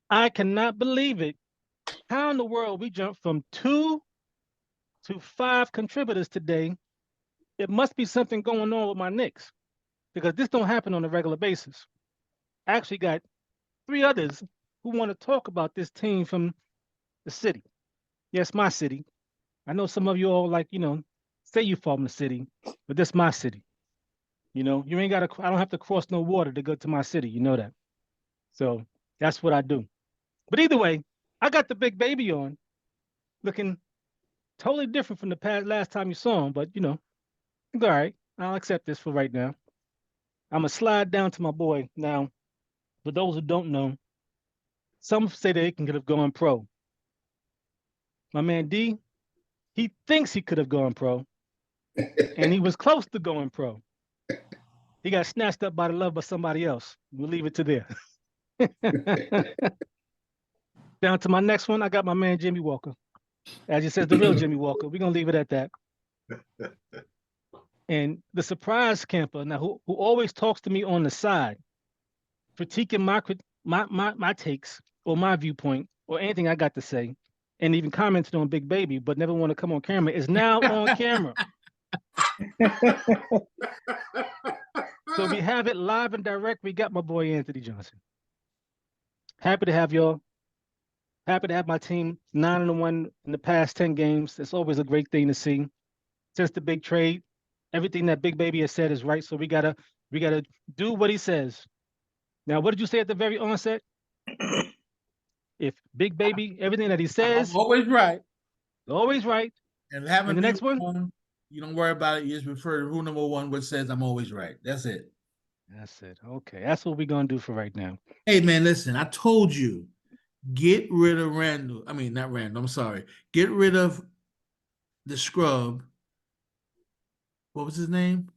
I cannot believe it. How in the world we jumped from 2 to 5 contributors today? It must be something going on with my Knicks because this don't happen on a regular basis. I actually got 3 others who want to talk about this team from the city. Yes, my city. I know some of you all like, say you from the city, but this my city. You ain't got to, I don't have to cross no water to go to my city. You know that. So that's what I do. But either way, I got the big baby on, looking totally different from the past last time you saw him, but it's all right. I'll accept this for right now. I'm gonna slide down to my boy. Now, for those who don't know, some say that he can could have gone pro. My man D, he thinks he could have gone pro, and he was close to going pro. He got snatched up by the love of somebody else. We'll leave it to there. Down to my next one, I got my man Jimmy Walker. As he says, the real Jimmy Walker. We're gonna leave it at that. And the surprise camper now, who always talks to me on the side, critiquing my takes or my viewpoint or anything I got to say, and even commented on Big Baby, but never want to come on camera, is now on camera. So we have it live and direct. We got my boy Anthony Johnson. Happy to have y'all. Happy to have my team 9-1 in the past 10 games. It's always a great thing to see. Since the big trade, everything that Big Baby has said is right. So we gotta do what he says. Now, what did you say at the very onset? If Big Baby, everything that he says, I'm always right. Always right. And having the next one, you don't worry about it. You just refer to rule number 1, which says I'm always right. That's it. That's it. Okay, that's what we're gonna do for right now. Hey man, listen, I told you, get rid of Randall. I mean, not Randall. I'm sorry. Get rid of the scrub. What was his name?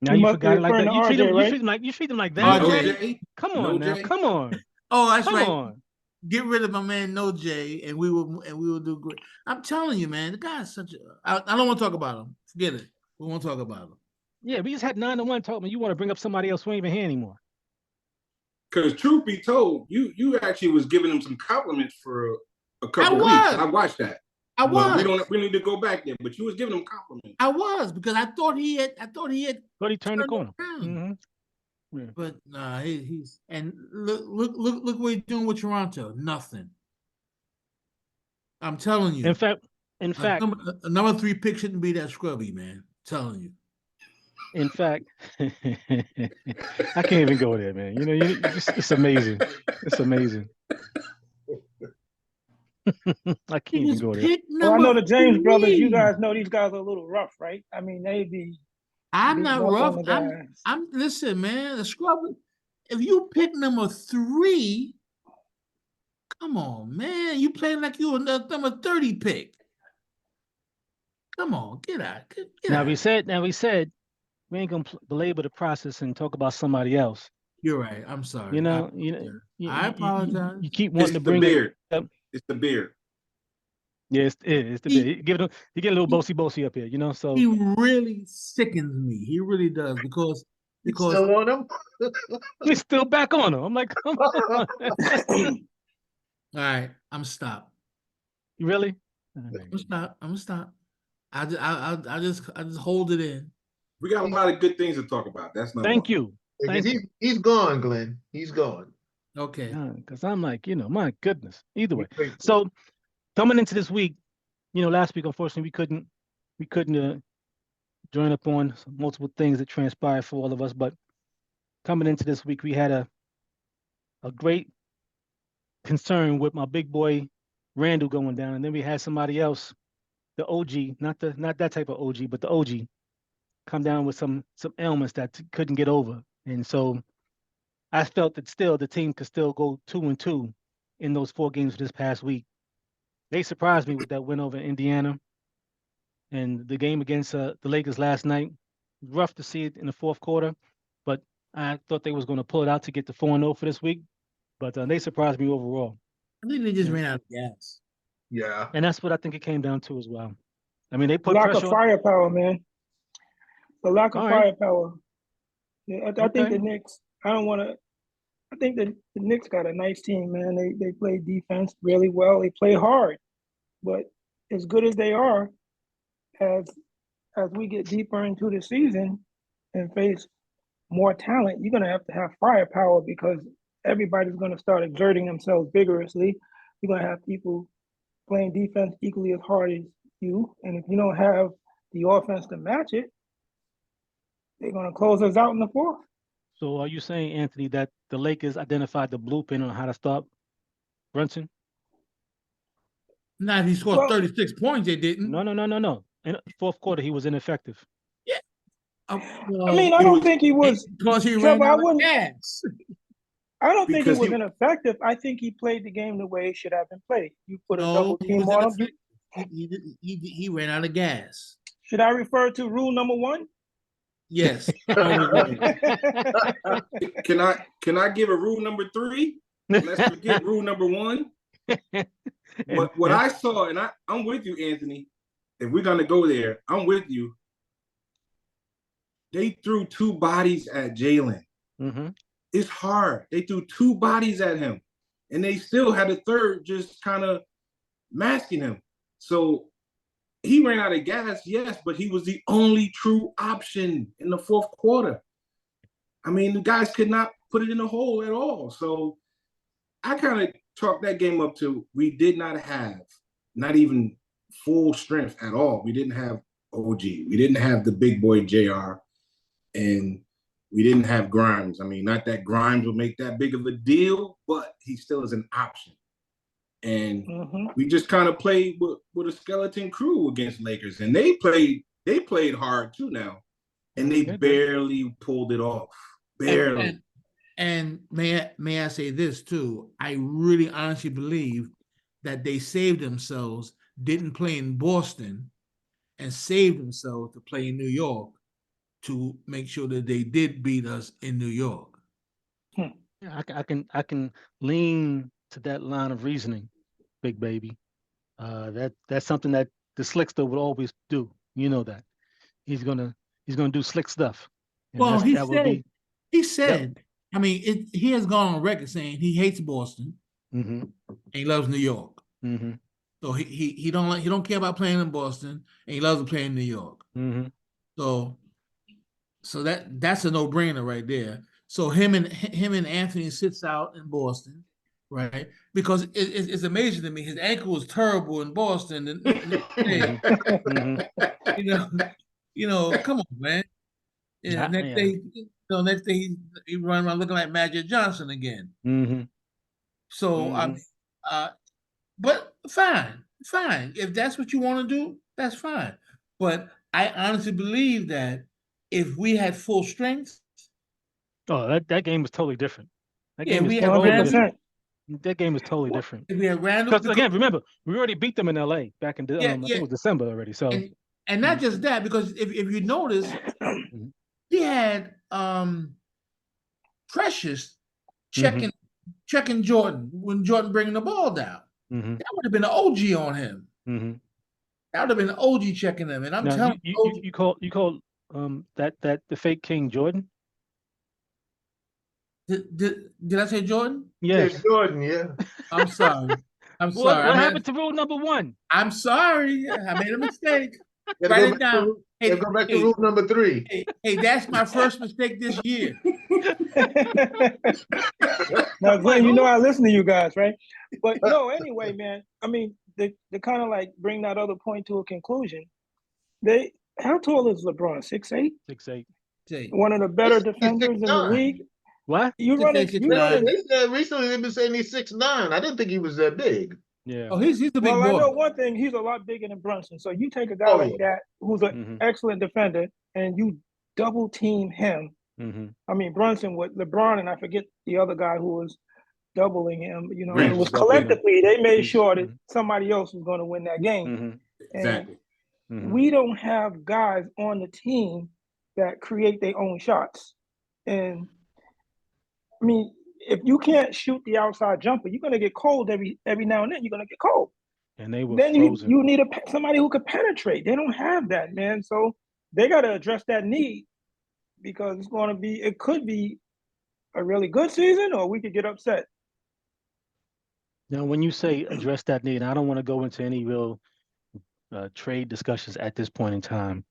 Now you forgot it like that. You treat him. Right? You treat him like that. RJ. Come on now. Come on. Oh, that's Come right. on. Get rid of my man No J, and we will do great. I'm telling you, man, the guy's such a. I don't want to talk about him. Forget it. We won't talk about him. Yeah, we just had 9-1 talk. You want to bring up somebody else who ain't even here anymore? Because truth be told, you actually was giving him some compliments for a couple weeks. I watched that. I was. We need to go back there, but you was giving him compliments. I was, because I thought he Thought he turned the corner. Yeah. But nah, he's and look what he's doing with Toronto. Nothing. I'm telling you. In fact, a number 3 pick shouldn't be that scrubby, man. I'm telling you. In fact, I can't even go there, man. It's amazing. It's amazing. I can't even go there. Well, I know the James brothers. You guys know these guys are a little rough, right? I mean, they be. I'm not rough. I'm listen, man. The scrub. If you pick number 3, come on, man. You play like you a number 30 pick. Come on, get out. Now we said we ain't gonna belabor the process and talk about somebody else. You're right. I'm sorry. I apologize. You keep wanting to bring it up. It's the beard. Yeah, it's the beard. He get a little bossy up here, so he really sickens me. He really does because still on him. He's still back on him. I'm like, come on. All right, I'm stop. You really? I'm gonna stop. I just hold it in. We got a lot of good things to talk about. That's not. Thank you. He's gone, Glenn. He's gone. Okay. Because I'm like, my goodness. Either way. So coming into this week, last week, unfortunately, we couldn't join up on multiple things that transpired for all of us. But coming into this week, we had a great concern with my big boy Randall going down, and then we had somebody else, the OG, not that type of OG, but the OG, come down with some ailments that couldn't get over, and so I felt that still the team could still go 2-2 in those 4 games this past week. They surprised me with that win over Indiana, and the game against the Lakers last night. Rough to see it in the fourth quarter, but I thought they was going to pull it out to get the 4-0 for this week, but they surprised me overall. I think they just ran out of gas. Yeah, and that's what I think it came down to as well. I mean, they put lack pressure of firepower, man. The lack of firepower. Yeah, I think the Knicks. I don't want to. I think that the Knicks got a nice team, man. They play defense really well. They play hard, but as good as they are, as as we get deeper into the season and face more talent, you're gonna have to have firepower because everybody's gonna start exerting themselves vigorously. You're gonna have people playing defense equally as hard as you, and if you don't have the offense to match it, they're gonna close us out in the fourth. So are you saying, Anthony, that the Lakers identified the blueprint on how to stop Brunson? Now, if he scored 36 points, they didn't. No. In the fourth quarter, he was ineffective. Yeah. Well, I mean, I don't think he was because he ran out of gas. I don't think he was ineffective. I think he played the game the way it should have been played. You put a double team on him. He ran out of gas. Should I refer to rule number 1? Yes. Can I give a rule number 3? Let's forget rule number 1. What I saw, and I'm with you, Anthony. If we're gonna go there, I'm with you. They threw 2 bodies at Jalen. Mm-hmm. It's hard. They threw 2 bodies at him, and they still had a third just kind of masking him. So he ran out of gas, yes, but he was the only true option in the fourth quarter. I mean, the guys could not put it in the hole at all. So I kind of chalked that game up to we did not have, not even full strength at all. We didn't have OG. We didn't have the big boy JR. And we didn't have Grimes. I mean, not that Grimes will make that big of a deal, but he still is an option. And we just kind of played with a skeleton crew against Lakers. And they played hard too now. And they barely pulled it off. Barely. And may I say this too? I really honestly believe that they saved themselves, didn't play in Boston, and saved themselves to play in New York to make sure that they did beat us in New York. Yeah, I can lean to that line of reasoning, Big Baby. That's something that the slickster would always do. You know that. He's gonna do slick stuff. And well, he said, I mean, he has gone on record saying he hates Boston and he loves New York. Mm-hmm. So he don't care about playing in Boston and he loves to play in New York. Mm-hmm. So that's a no-brainer right there. So him and Anthony sits out in Boston, right? Because it's amazing to me. His ankle was terrible in Boston. And you know, come on, man. And next day he run around looking like Magic Johnson again. Mm-hmm. So but fine. If that's what you want to do, that's fine. But I honestly believe that if we had full strength, that game was totally different. That game is totally different. If we had Randall, because again, remember, we already beat them in LA back in I think it was December already. So and not just that, because if you notice, he had Precious checking Jordan when Jordan bringing the ball down. That would have been an OG on him. That would have been an OG checking him. And I'm telling you, you call that the fake King Jordan? Did I say Jordan? Yes, yeah, Jordan. Yeah. I'm sorry. I'm sorry. What happened to rule number 1? I'm sorry. I made a mistake. Write it down. Go back to rule number 3. Hey, that's my first mistake this year. Now, Glenn, you know I listen to you guys, right? But no, anyway, man. I mean, they kind of like bring that other point to a conclusion. How tall is LeBron? 6'8"? 6'8". One of the better defenders in the league. What? You running? They said recently they've been saying he's 6'9". I didn't think he was that big. Yeah. Oh, he's a big boy. I know one thing. He's a lot bigger than Brunson. So you take a guy like that who's an excellent defender, and you double team him. I mean, Brunson with LeBron, and I forget the other guy who was doubling him. You know, it was collectively they made sure that somebody else was going to win that game. Exactly. We don't have guys on the team that create their own shots, and I mean, if you can't shoot the outside jumper, you're gonna get cold every now and then. You're gonna get cold. And they were then frozen. you need somebody who could penetrate. They don't have that, man. So they got to address that need because it could be a really good season, or we could get upset. Now, when you say address that need, I don't want to go into any real trade discussions at this point in time.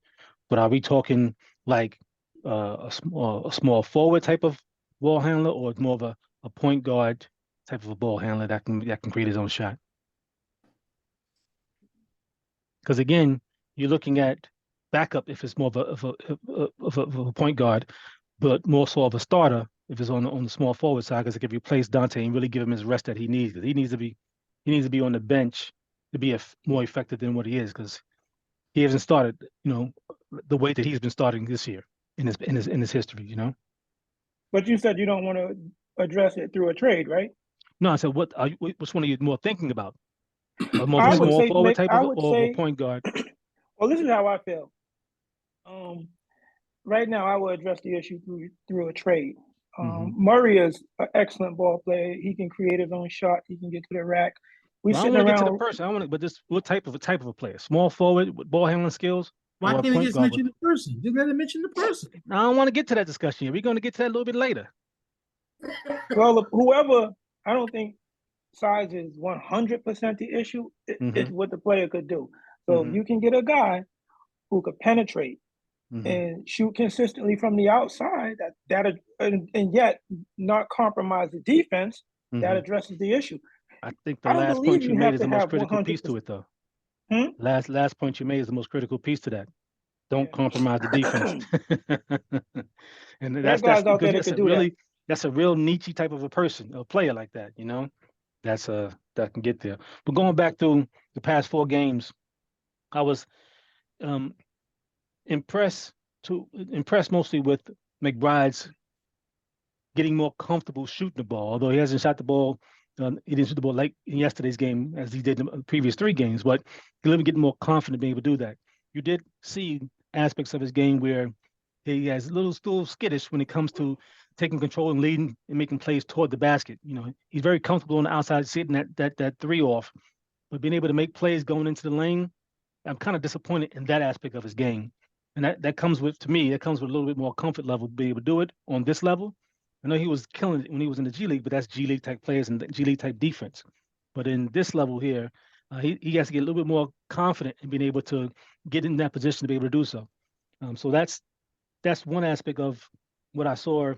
But are we talking like a small forward type of ball handler, or more of a point guard type of a ball handler that can create his own shot? Because again, you're looking at backup if it's more of a point guard, but more so of a starter if it's on the small forward side, because it can replace Dante and really give him his rest that he needs. Because he needs to be on the bench to be more effective than what he is, because he hasn't started, the way that he's been starting this year in his history, But you said you don't want to address it through a trade, right? No, I said, which one are you more thinking about? More of a I would small say, forward type I of, would or of a say, point guard? well, this is how I feel. Right now, I would address the issue through a trade. Murray is an excellent ball player. He can create his own shot. He can get to the rack. I don't want to get to the person. I want to, but this what type of a player? Small forward with ball handling skills, Why or a can't he point just guard? mention the person? Just let him mention the person. I don't want to get to that discussion yet. We're going to get to that a little bit later. Well, whoever, I don't think size is 100% the issue. It's what the player could do. So if you can get a guy who could penetrate and shoot consistently from the outside, and yet not compromise the defense, that addresses the issue. I think the I don't last believe point you you made have is to the most have critical piece 100%. to it, though. Hmm? Last point you made is the most critical piece to that. Don't compromise the defense. And There are guys out there that could do that. That's a real niche type of a person, a player like that, that can get there. But going back to the past 4 games, I was impressed mostly with McBride's getting more comfortable shooting the ball. Although he hasn't shot the ball, he didn't shoot the ball like in yesterday's game as he did in the previous 3 games. But he'll even get more confident being able to do that. You did see aspects of his game where he has a little still skittish when it comes to taking control and leading and making plays toward the basket. He's very comfortable on the outside, sitting that 3 off, but being able to make plays going into the lane, I'm kind of disappointed in that aspect of his game. And that comes with, to me, that comes with a little bit more comfort level to be able to do it on this level. I know he was killing it when he was in the G League, but that's G League type players and G League type defense. But in this level here, he has to get a little bit more confident in being able to get in that position to be able to do so. So that's one aspect of what I saw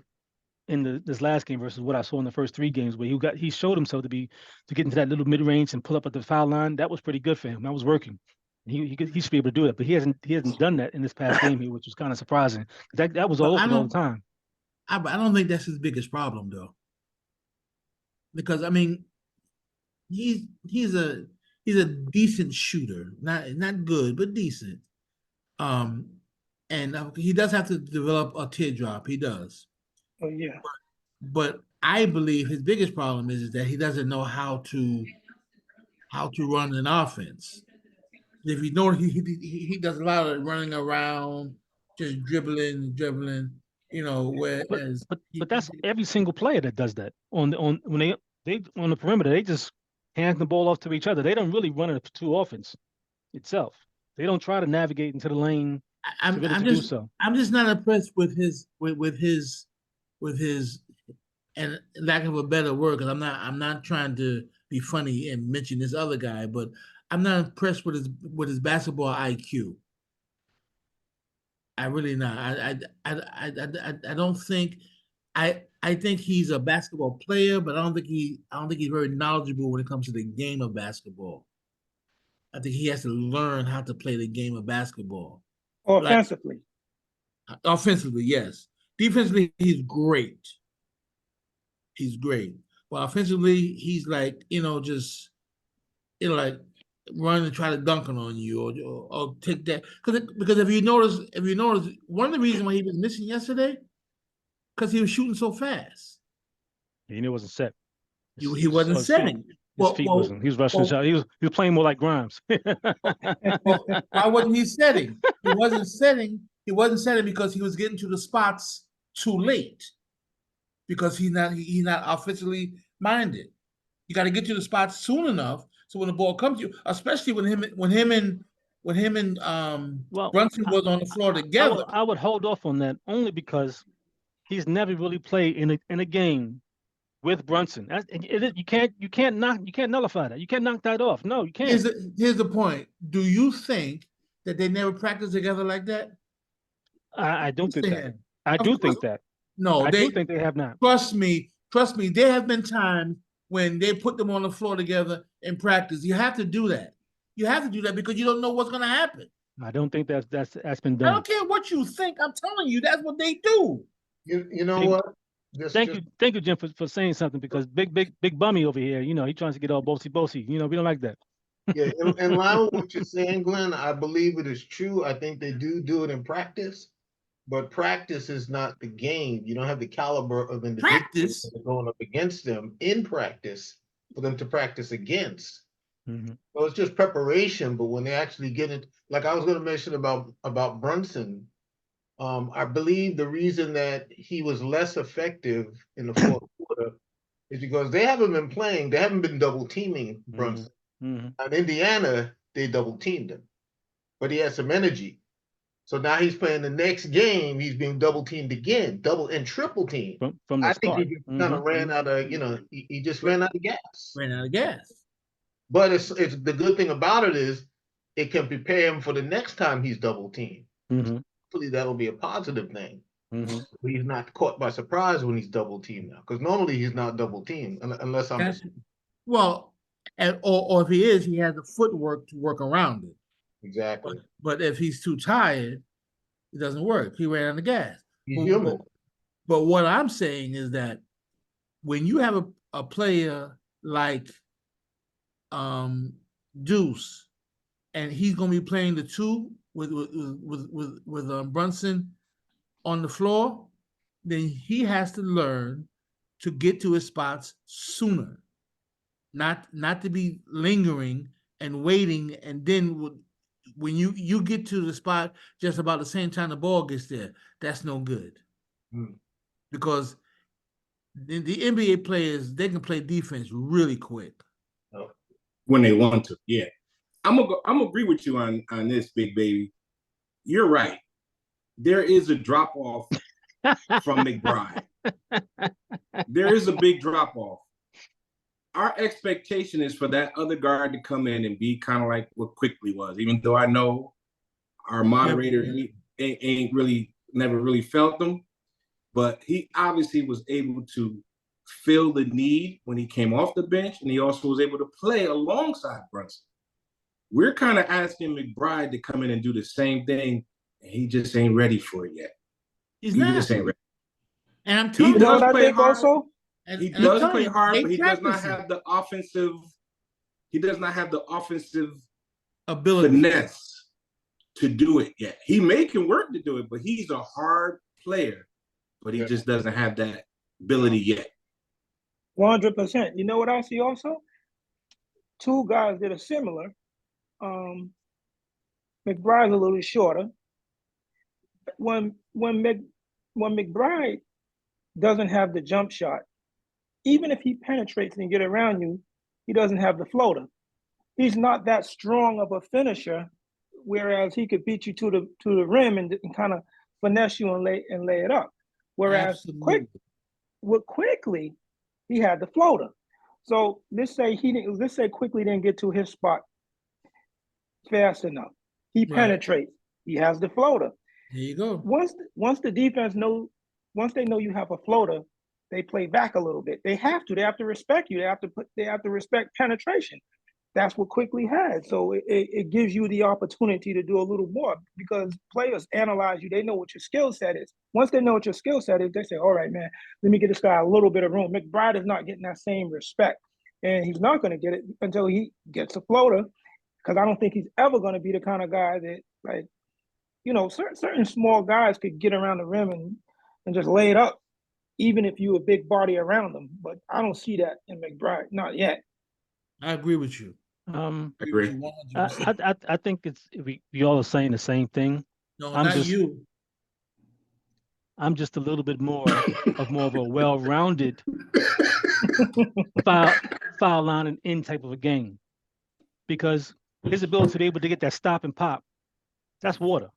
in this last game versus what I saw in the first 3 games, where he showed himself to get into that little mid range and pull up at the foul line. That was pretty good for him. That was working. He should be able to do that, but he hasn't done that in this past game here, which was kind of surprising. That was all open all the time. I don't think that's his biggest problem, though, because I mean, he's a decent shooter, not good, but decent. And he does have to develop a teardrop. He does. Oh yeah. But I believe his biggest problem is that he doesn't know how to run an offense. If you know, he does a lot of running around, just dribbling. Whereas but that's every single player that does that when they on the perimeter, they just hand the ball off to each other. They don't really run it to offense itself. They don't try to navigate into the lane to do so. I'm just not impressed with his and lack of a better word, because I'm not trying to be funny and mention this other guy, but I'm not impressed with his basketball IQ. I really not. I don't think I think he's a basketball player, but I don't think he's very knowledgeable when it comes to the game of basketball. I think he has to learn how to play the game of basketball. Offensively. Offensively, yes. Defensively, he's great. He's great. Well, offensively, he's like, just like run and try to dunk it on you, or take that. Because if you notice, one of the reasons why he was missing yesterday, because he was shooting so fast. He knew it wasn't set. He wasn't setting. His feet wasn't. He was rushing the shot. He was playing more like Grimes. Why wasn't he setting? He wasn't setting. He wasn't setting because he was getting to the spots too late. Because he's not offensively minded. You got to get to the spots soon enough so when the ball comes to you, especially when him and Brunson was on the floor together. I would hold off on that only because he's never really played in a game with Brunson. You can't nullify that. You can't knock that off. No, you can't. Here's the point. Do you think that they never practiced together like that? I don't think that. I do think that. No, I do think they have not. Trust me. There have been times when they put them on the floor together in practice. You have to do that. You have to do that because you don't know what's going to happen. I don't think that's been done. I don't care what you think. I'm telling you, that's what they do. You know what? Thank you, Jim, for saying something, because big bummy over here, he tries to get all bossy. We don't like that. Yeah, in line with what you're saying, Glenn, I believe it is true. I think they do it in practice, but practice is not the game. You don't have the caliber of individuals that are going up against them in practice for them to practice against. Mm-hmm. So it's just preparation, but when they actually get it, like I was going to mention about Brunson, I believe the reason that he was less effective in the fourth quarter is because they haven't been playing, they haven't been double teaming Brunson. Mm-hmm. In Indiana, they double teamed him, but he had some energy. So now he's playing the next game, he's being double teamed again, double and triple teamed. From the I start. think he kind of ran out of, he just ran out of gas. Ran out of gas. But it's the good thing about it is it can prepare him for the next time he's double teamed. Mm-hmm. Hopefully that'll be a positive thing. Mm-hmm. He's not caught by surprise when he's double teamed now, because normally he's not double teamed unless I'm mistaken. Well, or if he is, he has the footwork to work around it. Exactly. But if he's too tired, it doesn't work. He ran out of gas. He's human. But what I'm saying is that when you have a player like Deuce, and he's going to be playing the two with Brunson on the floor, then he has to learn to get to his spots sooner, not to be lingering and waiting, and then when you get to the spot just about the same time the ball gets there, that's no good. Because the NBA players, they can play defense really quick when they want to. Yeah, I'm gonna agree with you on this, big baby. You're right. There is a drop off from McBride. There is a big drop off. Our expectation is for that other guard to come in and be kind of like what Quickly was, even though I know our moderator ain't really never really felt them, but he obviously was able to fill the need when he came off the bench, and he also was able to play alongside Brunson. We're kind of asking McBride to come in and do the same thing, and he just ain't ready for it yet. He just ain't ready. And I'm telling you, you, what I think also? He does play hard, but he does not have the offensive. He does not have the offensive ability, finesse to do it yet. He can work to do it, but he's a hard player, but he just doesn't have that ability yet. 100%. You know what I see also? Two guys that are similar. McBride's a little shorter. When McBride doesn't have the jump shot, even if he penetrates and get around you, he doesn't have the floater. He's not that strong of a finisher, whereas he could beat you to the rim and kind of finesse you and lay it up. Whereas Quickly, he had the floater. So let's say Quickly didn't get to his spot fast enough. He penetrates. He has the floater. There you go. Once the defense once they know you have a floater, they play back a little bit. They have to respect you. They have to respect penetration. That's what Quickly had. So it gives you the opportunity to do a little more, because players analyze you. They know what your skill set is. Once they know what your skill set is, they say, all right, man, let me get this guy a little bit of room. McBride is not getting that same respect, and he's not going to get it until he gets a floater, because I don't think he's ever going to be the kind of guy that, like, certain small guys could get around the rim and just lay it up, even if you a big body around them. But I don't see that in McBride, not yet. I agree with you. Agree. I think we all are saying the same thing. No, not you. I'm just a little bit more of a well-rounded foul line and in type of a game, because his ability to be able to get that stop and pop, that's water.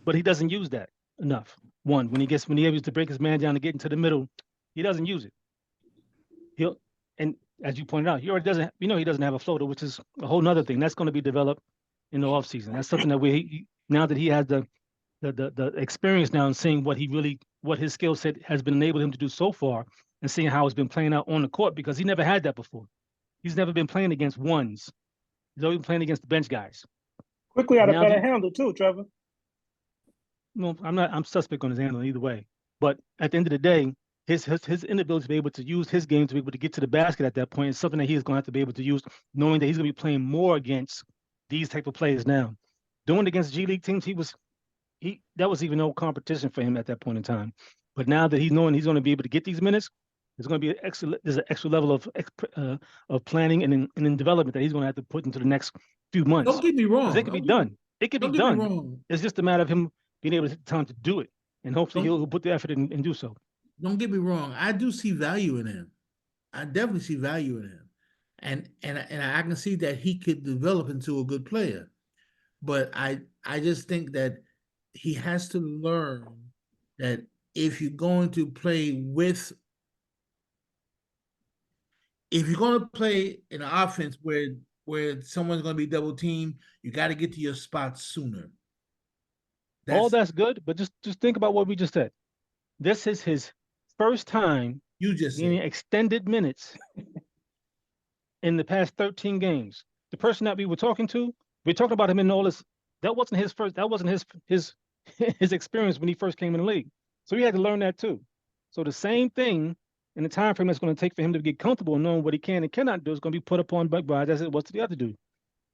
But he doesn't use that. enough. One, when he's able to break his man down to get into the middle, he doesn't use it. And as you pointed out, he already doesn't. He doesn't have a floater, which is a whole nother thing that's going to be developed in the offseason. That's something that now that he has the experience now and seeing what his skill set has been enabled him to do so far, and seeing how it's been playing out on the court, because he never had that before. He's never been playing against ones. He's always been playing against the bench guys. Quickly had a better handle too, Trevor. No, I'm suspect on his handle either way. But at the end of the day, his inability to be able to use his game to be able to get to the basket at that point is something that he's going to have to be able to use, knowing that he's going to be playing more against these type of players now. Doing against G League teams, that was even no competition for him at that point in time. But now that he's knowing he's going to be able to get these minutes, there's going to be there's an extra level of planning and in development that he's going to have to put into the next few months. Don't get me wrong. It could be done. It could be done. It's just a matter of him being able to take time to do it, and hopefully he'll put the effort in and do so. Don't get me wrong. I do see value in him. I definitely see value in him, and I can see that he could develop into a good player. But I just think that he has to learn that if you're going to play in an offense where someone's going to be double teamed, you got to get to your spot sooner. That's good, but just think about what we just said. This is his first time getting extended minutes in the past 13 games. The person that we were talking to, we're talking about him in all this. That wasn't his experience when he first came in the league. So he had to learn that too. So the same thing in the time frame that's going to take for him to get comfortable and knowing what he can and cannot do is going to be put upon McBride as it was to the other dude.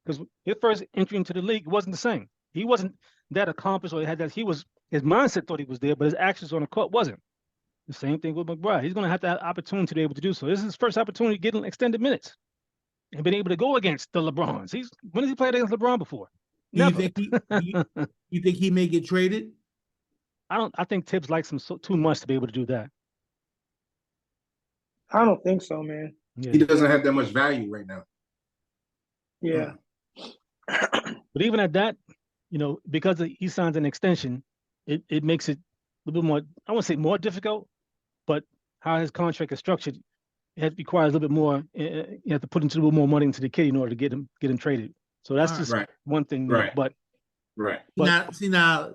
Because his first entry into the league wasn't the same. He wasn't that accomplished, or his mindset thought he was there, but his actions on the court wasn't. The same thing with McBride. He's going to have opportunity to be able to do so. This is his first opportunity to get extended minutes and been able to go against the LeBrons. When has he played against LeBron before? Never. You think he may get traded? I think Tibbs likes him too much to be able to do that. I don't think so, man. Yeah. He doesn't have that much value right now. Yeah. But even at that, because he signs an extension, it makes it a little bit more, I won't say more difficult, but how his contract is structured, it requires a little bit more. You have to put into a little more money into the kid in order to get him traded. So that's just one thing. Right. But now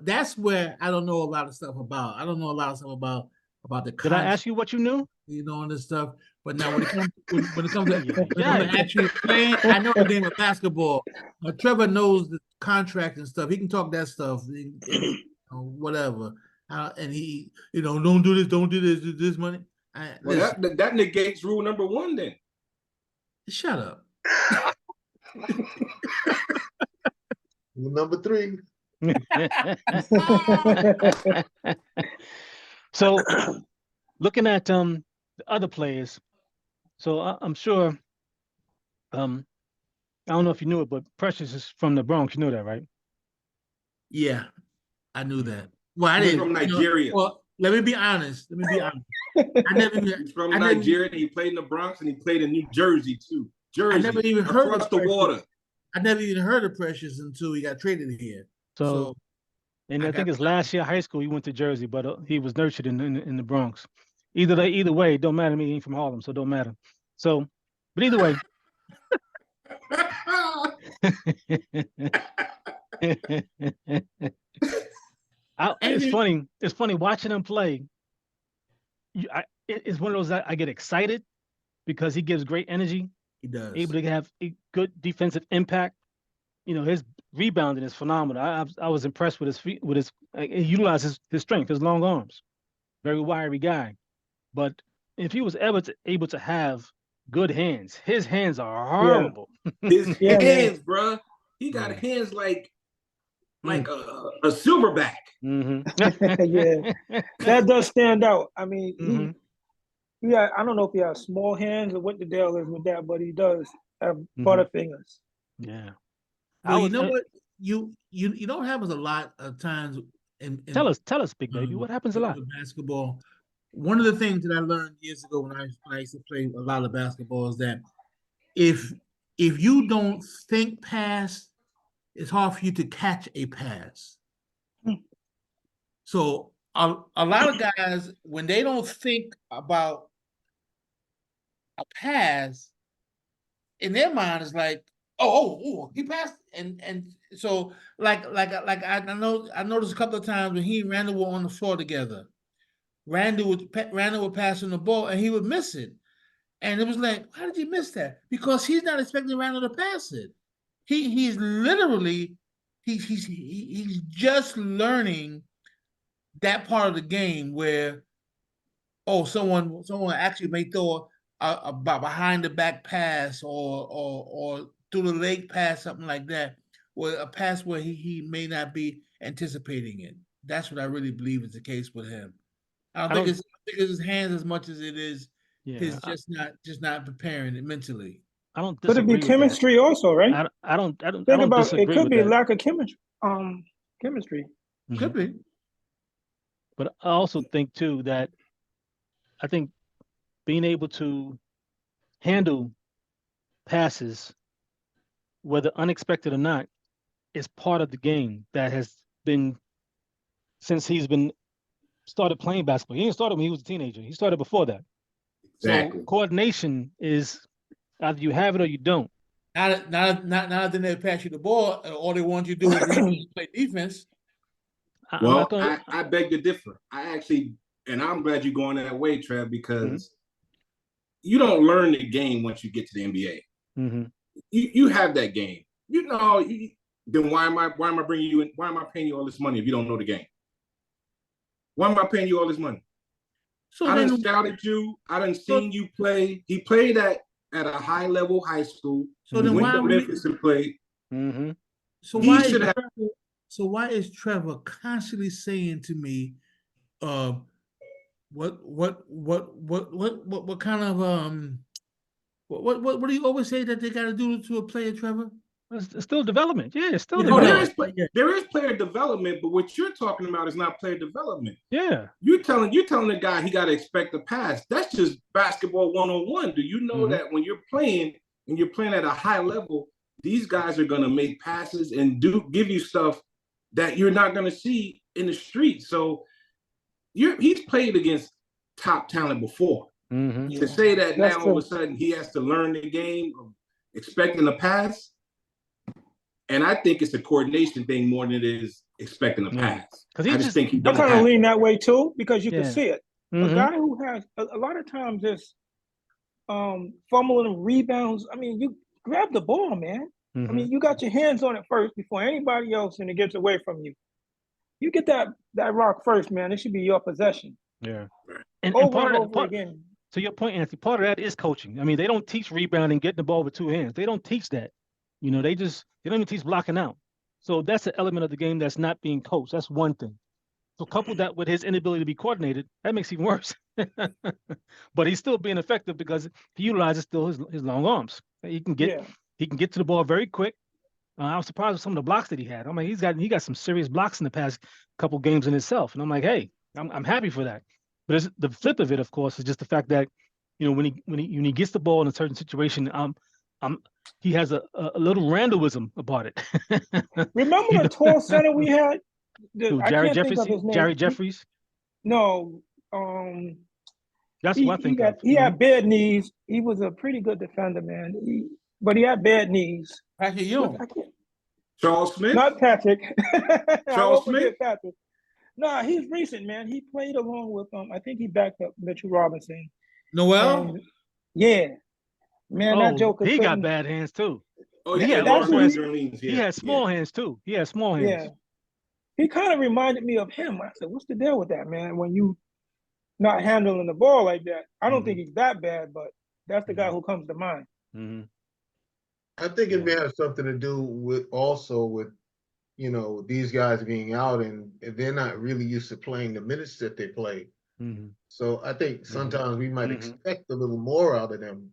that's where I don't know a lot of stuff about. I don't know a lot of stuff about the contract. Did I ask you what you knew? And this stuff. But now when it comes to actually playing, I know the game of basketball. Trevor knows the contract and stuff. He can talk that stuff, whatever. And he, don't do this money. That negates rule number 1 then. Shut up. Rule number 3. So, looking at the other players, so I'm sure, I don't know if you knew it, but Precious is from the Bronx. You know that, right? Yeah, I knew that. Well, I didn't. From Nigeria. Well, let me be honest. He's from Nigeria. He played in the Bronx and he played in New Jersey too. Jersey. I never even heard across the water. I never even heard of Precious until he got traded here. So and I think it's last year high school he went to Jersey, but he was nurtured in the Bronx. Either way, it don't matter to me. He ain't from Harlem, so it don't matter. So, but either way. It's funny. It's funny watching him play. It's one of those that I get excited because he gives great energy. He does. Able to have a good defensive impact. His rebounding is phenomenal. I was impressed with his feet, he utilizes his strength, his long arms. Very wiry guy. But if he was ever able to have good hands, his hands are horrible. His hands, bro. He got hands like a silverback. Yeah, that does stand out. I mean, I don't know if he has small hands or what the deal is with that, but he does have butterfingers. Yeah. Well, you know what? You don't happen a lot of times. Tell us, big baby. What happens a lot? Basketball. One of the things that I learned years ago when I used to play a lot of basketball is that if you don't think pass, it's hard for you to catch a pass. So a lot of guys, when they don't think about a pass, in their mind is like, oh, he passed, and so like I noticed a couple of times when he and Randall were on the floor together, Randall would pass him the ball and he would miss it, and it was like, why did you miss that? Because he's not expecting Randall to pass it. He's literally he's just learning that part of the game where someone actually may throw a behind the back pass or through the leg pass, something like that, or a pass where he may not be anticipating it. That's what I really believe is the case with him. I don't think it's his hands as much as it is his just not preparing it mentally. I don't Could it be disagree with that. chemistry also, right? I don't Think about it. disagree Could with be that. lack of chemistry. Chemistry. Could be. But I also think too that I think being able to handle passes, whether unexpected or not, is part of the game that has been since he's been started playing basketball. He didn't start when he was a teenager. He started before that. Exactly. So coordination is either you have it or you don't. Not that they pass you the ball. All they want you to do is play defense. Well, I beg to differ. I actually, and I'm glad you're going that way, Trev, because you don't learn the game once you get to the NBA. You have that game. You know, then why am I bringing you in? Why am I paying you all this money if you don't know the game? Why am I paying you all this money? So I done scouted you. I done seen you play. He played at a high level high school. So then went to Memphis and played. So why is Trevor constantly saying to me, what kind of what do you always say that they got to do to a player, Trevor? It's still development. Yeah, it's still development. There is player development, but what you're talking about is not player development. Yeah. You're telling the guy he got to expect a pass. That's just basketball 101. Do you know that when you're playing and you're playing at a high level, these guys are going to make passes and give you stuff that you're not going to see in the street. So he's played against top talent before. To say that now all of a sudden he has to learn the game of expecting a pass, and I think it's a coordination thing more than it is expecting a pass. I just think he don't. I kind of lean that way too because you can see it. Mm-hmm. A guy who has a lot of times this fumbling rebounds. I mean, you grab the ball, man. Mm-hmm. I mean, you got your hands on it first before anybody else, and it gets away from you. You get that rock first, man. It should be your possession. Yeah, and over again. To your point, Anthony, part of that is coaching. I mean, they don't teach rebounding, getting the ball with two hands. They don't teach that. You know, they don't even teach blocking out. So that's an element of the game that's not being coached. That's one thing. So couple that with his inability to be coordinated, that makes it even worse. But he's still being effective because he utilizes still his long arms. He can get to the ball very quick. I was surprised with some of the blocks that he had. I'm like, he got some serious blocks in the past couple games in itself, and I'm like, hey, I'm happy for that. But the flip of it, of course, is just the fact that, you know, when he gets the ball in a certain situation, he has a little Randallism about it. Remember the tall center we had? Jerry Jeffries? No. That's what I think of. He had bad knees. He was a pretty good defender, man. But he had bad knees. Patrick Ewing. Charles Smith? Not Patrick. Charles Smith? Patrick. No, he's recent, man. He played along with I think he backed up Mitchell Robinson. Noel? Yeah. Man, that joker. He got bad hands too. Oh, he had small hands too. He had small hands. Yeah. He kind of reminded me of him. I said, what's the deal with that, man? When you not handling the ball like that. I don't think he's that bad, but that's the guy who comes to mind. I think it may have something to do with you know, these guys being out and they're not really used to playing the minutes that they play. So I think sometimes we might expect a little more out of them.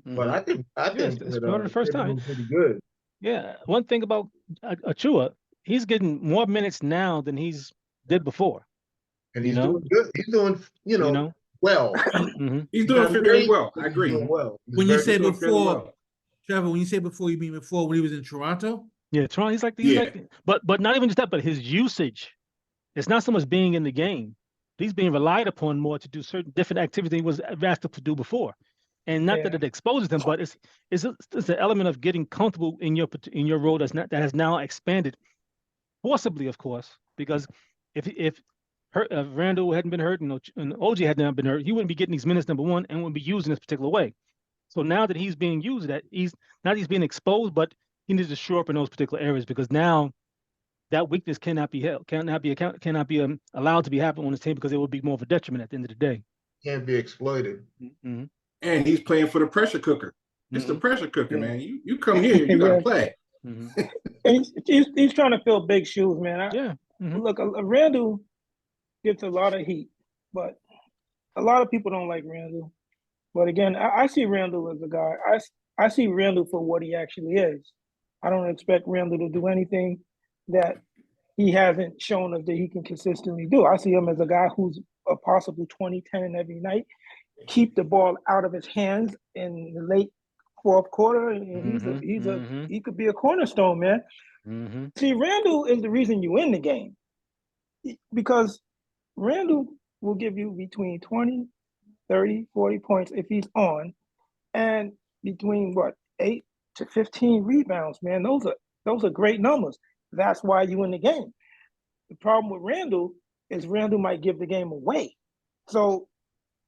But I think it's the first time pretty good. Yeah. One thing about Achua, he's getting more minutes now than he's did before. And he's doing good. He's doing, well. He's doing very well. I agree. Well. When you say before, Trevor, when you say before, you mean before when he was in Toronto? Yeah, Toronto. He's like, but not even just that, but his usage It's not so much being in the game. He's being relied upon more to do certain different activities than he was asked to do before. And not that it exposes him, but it's an element of getting comfortable in your role that has now expanded forcibly, of course, because if Randall hadn't been hurt and OG had not been hurt, he wouldn't be getting these minutes, number one, and wouldn't be used in this particular way. So now that he's being used, he's being exposed, but he needs to shore up in those particular areas because now that weakness cannot be allowed to be happening on his team because it would be more of a detriment at the end of the day. Can't be exploited. Mm-hmm. And he's playing for the pressure cooker. It's the pressure cooker, man. You come here, you gotta play. And he's trying to fill big shoes, man. Look, Randall gets a lot of heat, but a lot of people don't like Randall. But again, I see Randall as a guy. I see Randall for what he actually is. I don't expect Randall to do anything that he hasn't shown us that he can consistently do. I see him as a guy who's a possible 20-10 every night, keep the ball out of his hands in the late fourth quarter, and he could be a cornerstone, man. See, Randall is the reason you win the game because Randall will give you between 20, 30, 40 points if he's on, and between 8 to 15 rebounds, man. Those are great numbers. That's why you win the game. The problem with Randall is Randall might give the game away. So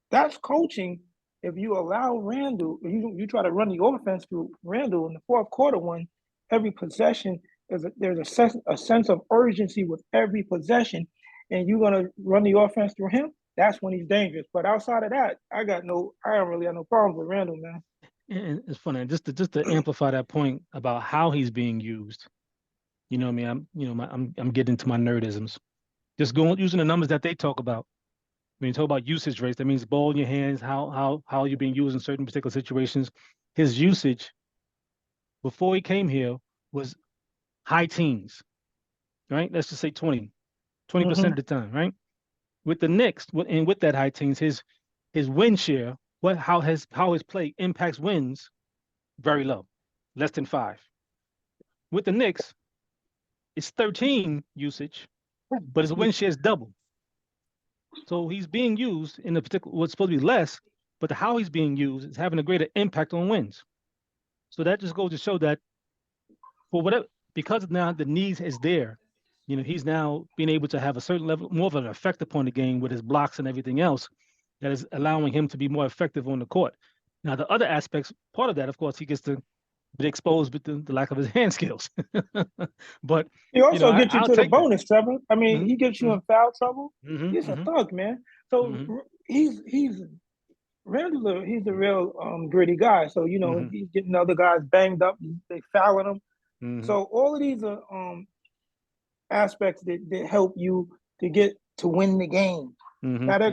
that's coaching. If you allow Randall, you try to run the offense through Randall in the fourth quarter one, every possession there's a sense of urgency with every possession, and you're gonna run the offense through him. That's when he's dangerous. But outside of that, I don't really have no problems with Randall, man. And it's funny just to amplify that point about how he's being used. You know what I mean? I'm getting into my nerdisms. Just using the numbers that they talk about. When you talk about usage rates, that means ball in your hands, how you're being used in certain particular situations. His usage before he came here was high teens, right? Let's just say 20% of the time, right? With the Knicks, and with that high teens, his win share, how his play impacts wins, very low, less than 5. With the Knicks, it's 13 usage, but his win share is double. So he's being used in a particular what's supposed to be less, but how he's being used is having a greater impact on wins. So that just goes to show that for whatever, because now the need is there, he's now being able to have a certain level, more of an effect upon the game with his blocks and everything else that is allowing him to be more effective on the court. Now, the other aspects, part of that, of course, he gets to be exposed with the lack of his hand skills. But he also gets you to the bonus, Trevor. I mean, he gets you in foul trouble. He's a thug, man. So he's Randall. He's a real gritty guy. So he's getting other guys banged up. They fouling him. So all of these are aspects that help you to win the game. Now they're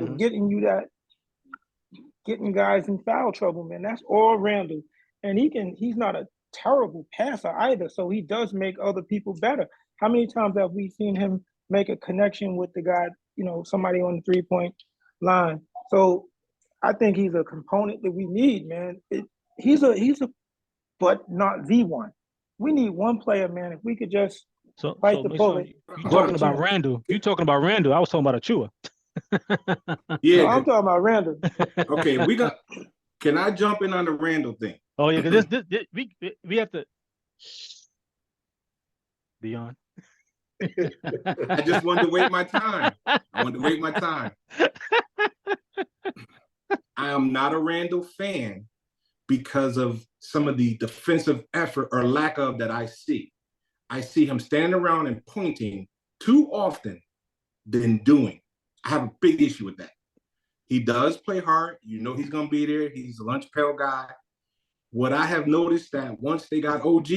getting guys in foul trouble, man. That's all Randall. And he's not a terrible passer either. So he does make other people better. How many times have we seen him make a connection with the guy, somebody on the 3-point line? So I think he's a component that we need, man. He's a but not the one. We need one player, man. If we could just fight the bullet. You talking about Randall? You talking about Randall? I was talking about Achua. Yeah, no, I'm talking about Randall. Okay, can I jump in on the Randall thing? Oh yeah, because we have to. Beyond. I just wanted to wait my time. I am not a Randall fan because of some of the defensive effort or lack of that I see. I see him standing around and pointing too often than doing. I have a big issue with that. He does play hard. He's going to be there. He's a lunch pail guy. What I have noticed that once they got OG,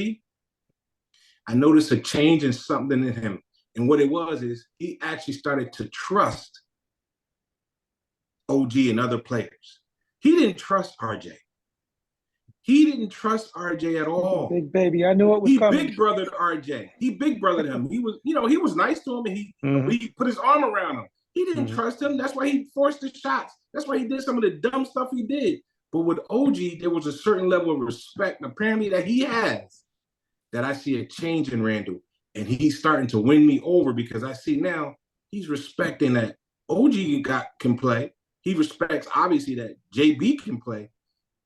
I noticed a change in something in him. And what it was is he actually started to trust OG and other players. He didn't trust RJ. He didn't trust RJ at all. Big baby, I knew it was coming. He big brothered RJ. He big brothered him. He was, he was nice to him, and he put his arm around him. He didn't trust him. That's why he forced the shots. That's why he did some of the dumb stuff he did. But with OG, there was a certain level of respect, apparently, that he has, that I see a change in Randall. And he's starting to win me over because I see now he's respecting that OG can play. He respects, obviously, that JB can play.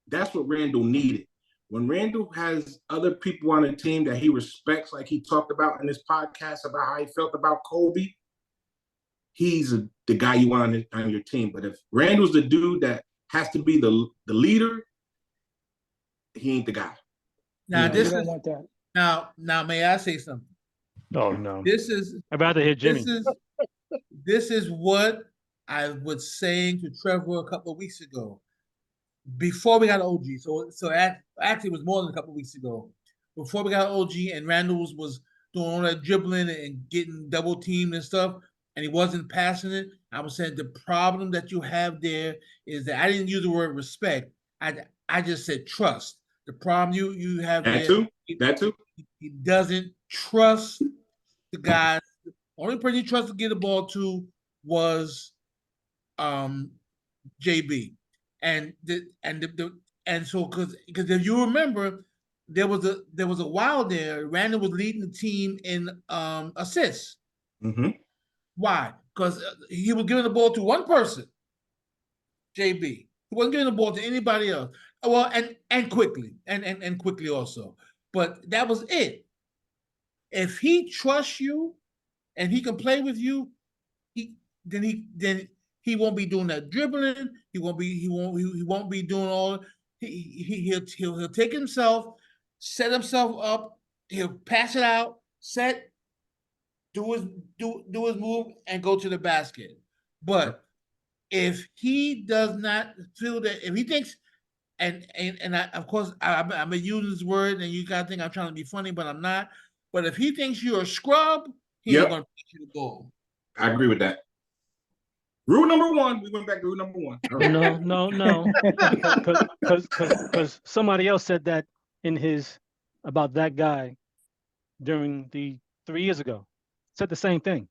That's what Randall needed. When Randall has other people on the team that he respects, like he talked about in this podcast about how he felt about Kobe, he's the guy you want on your team. But if Randall's the dude that has to be the leader, he ain't the guy. Now You don't want that. Now may I say something? Oh no. I'd rather hear Jimmy. This is what I was saying to Trevor a couple of weeks ago. Before we got OG, so actually it was more than a couple of weeks ago. Before we got OG and Randall was doing all that dribbling and getting double teamed and stuff, and he wasn't passing it. I was saying the problem that you have there is that I didn't use the word respect. I just said trust. The problem you have that there, that too. He doesn't trust the guys. The only person he trusted to get the ball to was JB. And so because if you remember, there was a while there, Randall was leading the team in assists. Mm-hmm. Why? Because he was giving the ball to one person, JB. He wasn't giving the ball to anybody else. Well, and quickly also. But that was it. If he trusts you and he can play with you, then he won't be doing that dribbling. He won't be doing all. He'll take himself, set himself up. He'll pass it out, set, do his move, and go to the basket. But if he does not feel that, if he thinks, and of course I'm using this word, and you gotta think I'm trying to be funny, but I'm not. But if he thinks you're a scrub, he ain't gonna pitch you the ball. I agree with that. Rule number one. We went back to rule number one. Right. No. Because somebody else said that about that guy during the 3 years ago. Said the same thing.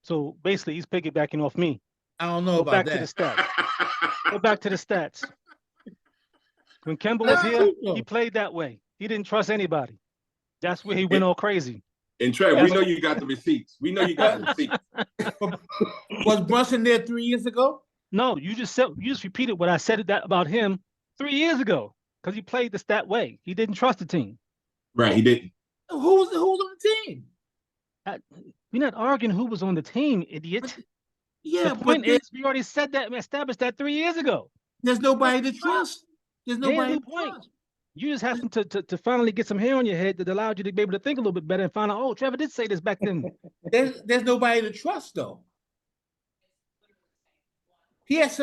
So basically, he's piggybacking off me. I don't know about that. Go back to the stats. When Kemba was here, he played that way. He didn't trust anybody. That's where he went all crazy. And Trev, we know you got the receipts. Was Brunson there 3 years ago? No, you just repeated what I said about him 3 years ago because he played this that way. He didn't trust the team. Right, he didn't. Who was on the team? We're not arguing who was on the team, idiot. Yeah, the point is, we already said that and established that 3 years ago. There's nobody to trust. There's nobody to trust. You just have to finally get some hair on your head that allowed you to be able to think a little bit better and find out, oh, Trevor did say this back then. There's nobody to trust though. He has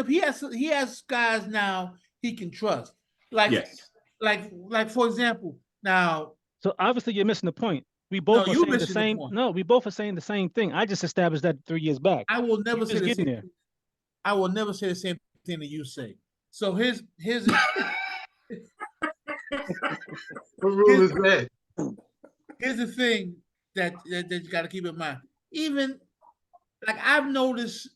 guys now he can trust. Like for example, now. So obviously you're missing the point. We both are saying the same. No, we both are saying the same thing. I just established that 3 years back. I will never say the same. I will never say the same thing that you say. So here's what rule is that? Here's the thing that you got to keep in mind. Even like I've noticed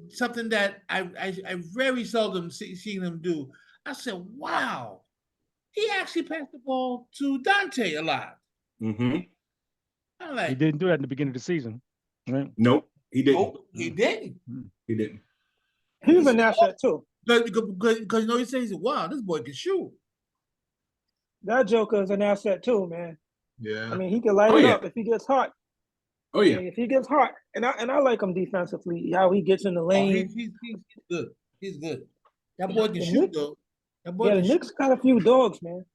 something that I very seldom seen him do. I said, "Wow, he actually passed the ball to Dante a lot." Mm-hmm. I'm like, he didn't do that in the beginning of the season, right? Nope, he didn't. Nope, he didn't. He didn't. He's an asset too. Because you know he says, "Wow, this boy can shoot." That Joker is an asset too, man. Yeah. I mean, he can light it up if he gets hot. Oh yeah. I mean, if he gets hot, and I like him defensively, how he gets in the lane. He's good. He's good. That boy can shoot though. The Knicks got a few dogs, man,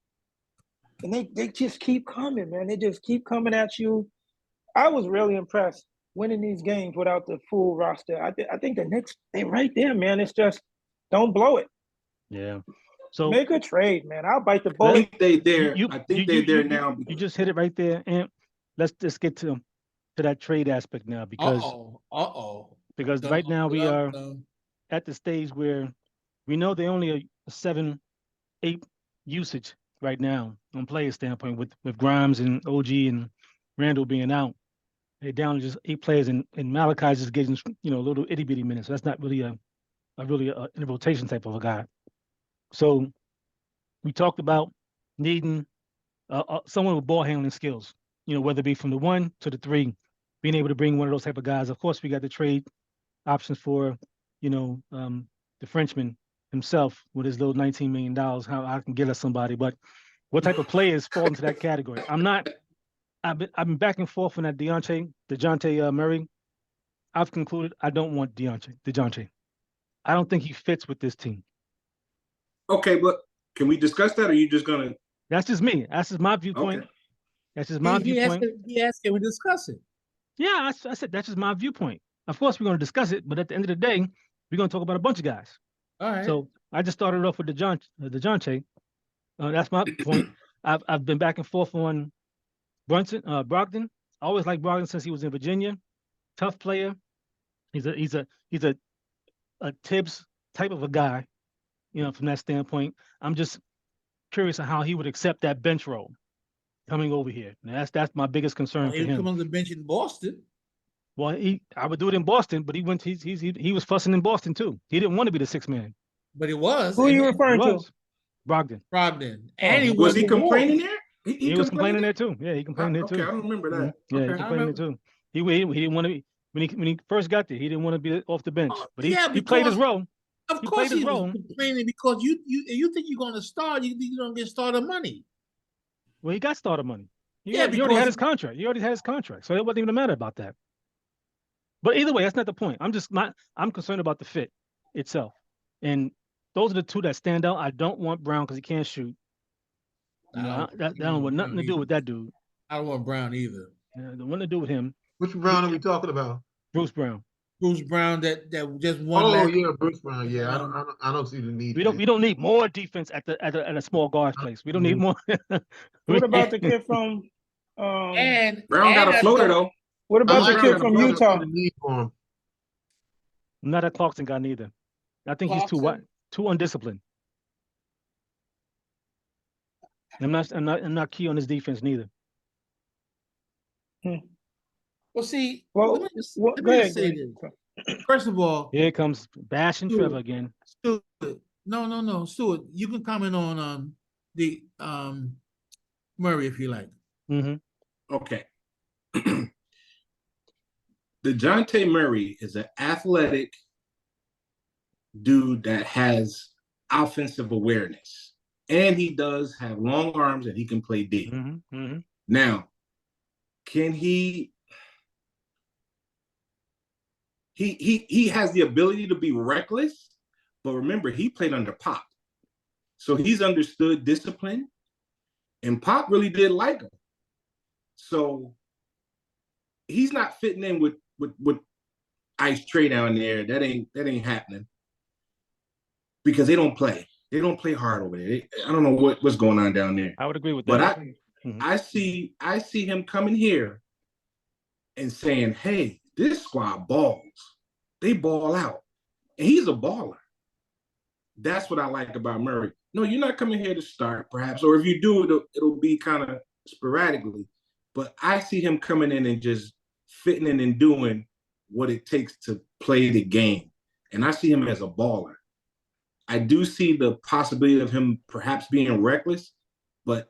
and they just keep coming, man. They just keep coming at you. I was really impressed winning these games without the full roster. I think the Knicks, they right there, man. It's just don't blow it. Yeah. So make a trade, man. I'll bite the bullet. I think they're there. I think they're there now. You just hit it right there, and let's just get to that trade aspect now because because right now we are at the stage where we know they only a 7-8 usage right now on player standpoint with Grimes and OG and Randall being out. They're down to just 8 players, and Malachi's just getting little itty bitty minutes. So that's not really a in a rotation type of a guy. So we talked about needing someone with ball handling skills. Whether it be from the 1 to the 3, being able to bring one of those type of guys. Of course, we got the trade options for, the Frenchman himself with his little $19 million, how I can get us somebody. But what type of players fall into that category? I've been back and forth on that DeJounte Murray. I've concluded I don't want DeJounte. I don't think he fits with this team. Okay, but can we discuss that, or are you just gonna? That's just me. That's just my viewpoint. Okay. That's just my viewpoint. He asked, can we discuss it? Yeah, I said that's just my viewpoint. Of course, we're going to discuss it, but at the end of the day, we're going to talk about a bunch of guys. All right. So I just started off with DeJounte. That's my point. I've been back and forth on Brogdon. I always liked Brogdon since he was in Virginia. Tough player. He's a Tibbs type of a guy. From that standpoint, I'm just curious on how he would accept that bench role coming over here. Now, that's my biggest concern for him. He come on the bench in Boston. Well, I would do it in Boston, but he was fussing in Boston too. He didn't want to be the sixth man. But it was. Who are you referring to? Brogdon. And was he complaining there? He was complaining there too. Yeah, he complained there too. Okay, I don't remember that. Yeah, he complained there too. He didn't want to be when he first got there. He didn't want to be off the bench, but he played his role. Of course, he was complaining because you think you're going to start, you think you're going to get starter money. Well, he got starter money. He already had his contract. So it wasn't even a matter about that. But either way, that's not the point. I'm concerned about the fit itself. And those are the two that stand out. I don't want Brown because he can't shoot. That don't want nothing to do with that dude. I don't want Brown either. Yeah, the one to do with him. Which Brown are we talking about? Bruce Brown. Bruce Brown that just won. Oh yeah, Bruce Brown. Yeah, I don't see the need. We don't need more defense at a small guard place. We don't need more. What about the kid from? And Brown got a floater though. What about the kid from Utah? Not a Clarkson guy neither. I think he's too undisciplined. I'm not key on his defense neither. Well, see, let me say this. First of all, here comes Bash and Trevor again. Stuart, no, Stuart, you can comment on the Murray if you like. Mm-hmm. Okay. DeJounte Murray is an athletic dude that has offensive awareness, and he does have long arms and he can play D. Mm-hmm. Mm-hmm. Now, can he has the ability to be reckless, but remember, he played under Pop. So he's understood discipline, and Pop really did like him. So he's not fitting in with Ice Trey down there. That ain't happening because they don't play. They don't play hard over there. I don't know what's going on down there. I would agree with that. But I see him coming here and saying, "Hey, this squad balls. They ball out, and he's a baller." That's what I like about Murray. No, you're not coming here to start, perhaps, or if you do, it'll be kind of sporadically. But I see him coming in and just fitting in and doing what it takes to play the game. And I see him as a baller. I do see the possibility of him perhaps being reckless, but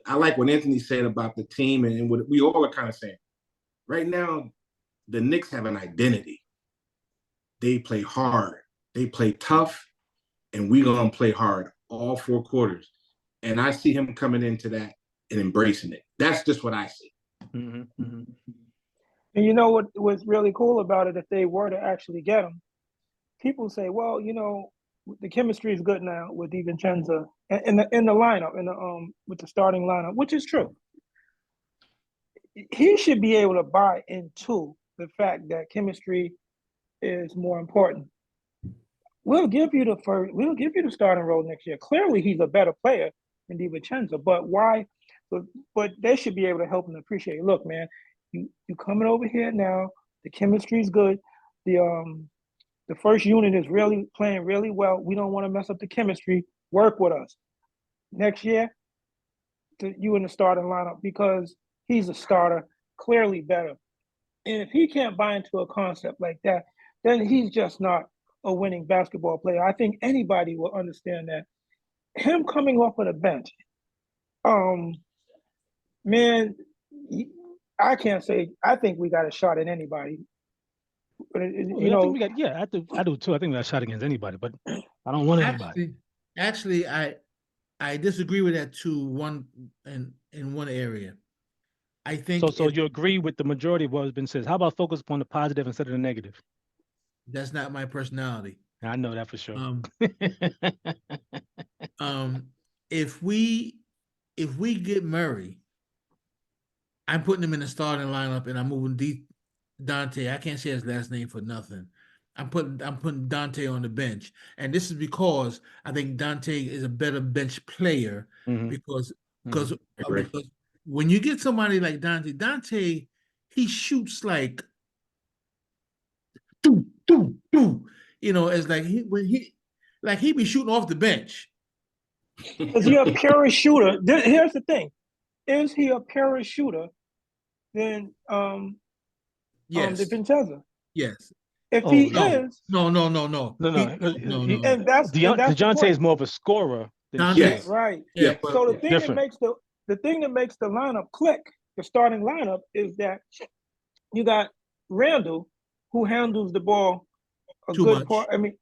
I like what Anthony said about the team and what we all are kind of saying. Right now, the Knicks have an identity. They play hard. They play tough, and we're going to play hard all 4 quarters. And I see him coming into that and embracing it. That's just what I see. Mm-hmm. Mm-hmm. And you know what was really cool about it, if they were to actually get him, people say, well, the chemistry is good now with DiVincenzo in the lineup, with the starting lineup, which is true. He should be able to buy into the fact that chemistry is more important. We'll give you the starting role next year. Clearly, he's a better player than DiVincenzo, but why? But they should be able to help him appreciate. Look, man, you coming over here now. The chemistry is good. The first unit is really playing really well. We don't want to mess up the chemistry. Work with us next year. You in the starting lineup because he's a starter, clearly better. And if he can't buy into a concept like that, then he's just not a winning basketball player. I think anybody will understand that. Him coming off of the bench, man, I can't say. I think we got a shot at anybody. But I think we got. Yeah, I do too. I think we got a shot against anybody, but I don't want anybody. Actually, I disagree with that too. In one area, I think. So you agree with the majority of what has been said. How about focus upon the positive instead of the negative? That's not my personality. I know that for sure. If we get Murray, I'm putting him in the starting lineup, and I'm moving Dante. I can't say his last name for nothing. I'm putting Dante on the bench, and this is because I think Dante is a better bench player because when you get somebody like Dante, he shoots like doo, doo, doo. It's like he be shooting off the bench. Is he a pure shooter? Here's the thing: is he a pure shooter? Then yes, DiVincenzo. Yes. If he no. is, no, and that's DeJounte is more of a scorer than yes, right. Yeah. So the thing that makes the lineup click, the starting lineup, is that you got Randall, who handles the ball a Too good much. part. I mean,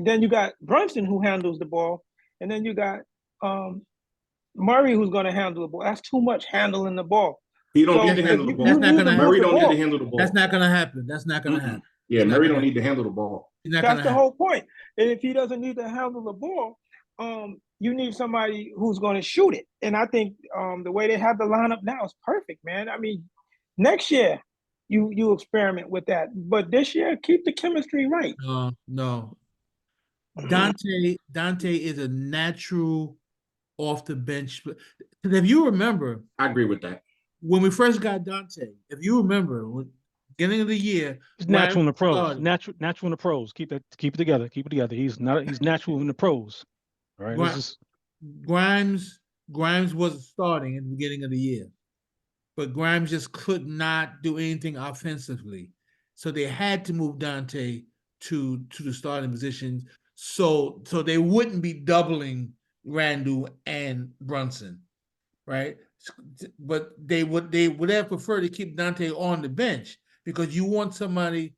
then you got Brunson, who handles the ball, and then you got Murray, who's going to handle the ball. That's too much handling the ball. He don't need to handle the ball. Murray don't need to handle the ball. That's not going to happen. That's not going to happen. Yeah, Murray don't need to handle the ball. That's the whole point. And if he doesn't need to handle the ball, you need somebody who's going to shoot it. And I think the way they have the lineup now is perfect, man. I mean, next year you experiment with that, but this year keep the chemistry right. No. Dante is a natural off the bench. Because if you remember, I agree with that. When we first got Dante, if you remember, beginning of the year, he's natural in the pros. Natural in the pros. Keep it together. Keep it together. He's natural in the pros. All right. Grimes was starting in the beginning of the year, but Grimes just could not do anything offensively, so they had to move Dante to the starting position, so they wouldn't be doubling Randall and Brunson, right? But they would have preferred to keep Dante on the bench because you want somebody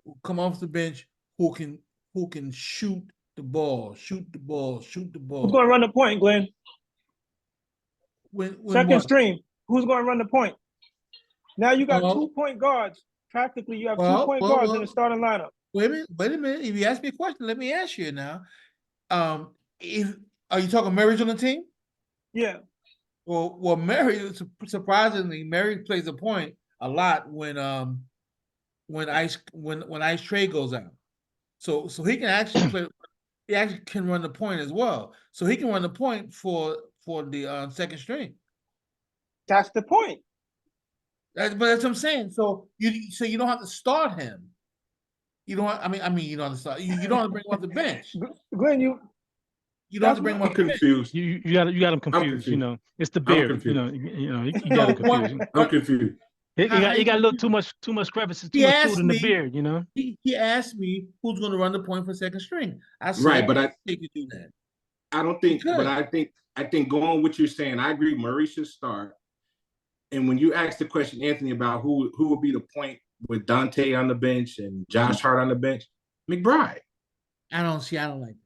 who come off the bench who can shoot the ball. Who's going to run the point, Glenn? Second string. Who's going to run the point? Now you got 2 point guards. Practically, you have 2 point guards in the starting lineup. Wait a minute. If you ask me a question, let me ask you now. Are you talking Mary's on the team? Yeah. Well, Mary, surprisingly, Mary plays a point a lot when Ice Trey goes out. So he can actually play. He actually can run the point as well. So he can run the point for the second string. That's the point. But that's what I'm saying. So you don't have to start him. You don't. I mean, you don't have to start. You don't have to bring him off the bench. Glenn, you don't have to bring him off the bench. Confused. You got him confused. It's the beard. You got him confused. I'm confused. He got a little too much crevices, too much food in the beard. He asked me who's going to run the point for second string. I said, right, but I think you do that. I don't think. But I think going with what you're saying, I agree. Murray should start. And when you asked the question, Anthony, about who would be the point with Dante on the bench and Josh Hart on the bench, McBride. I don't like that.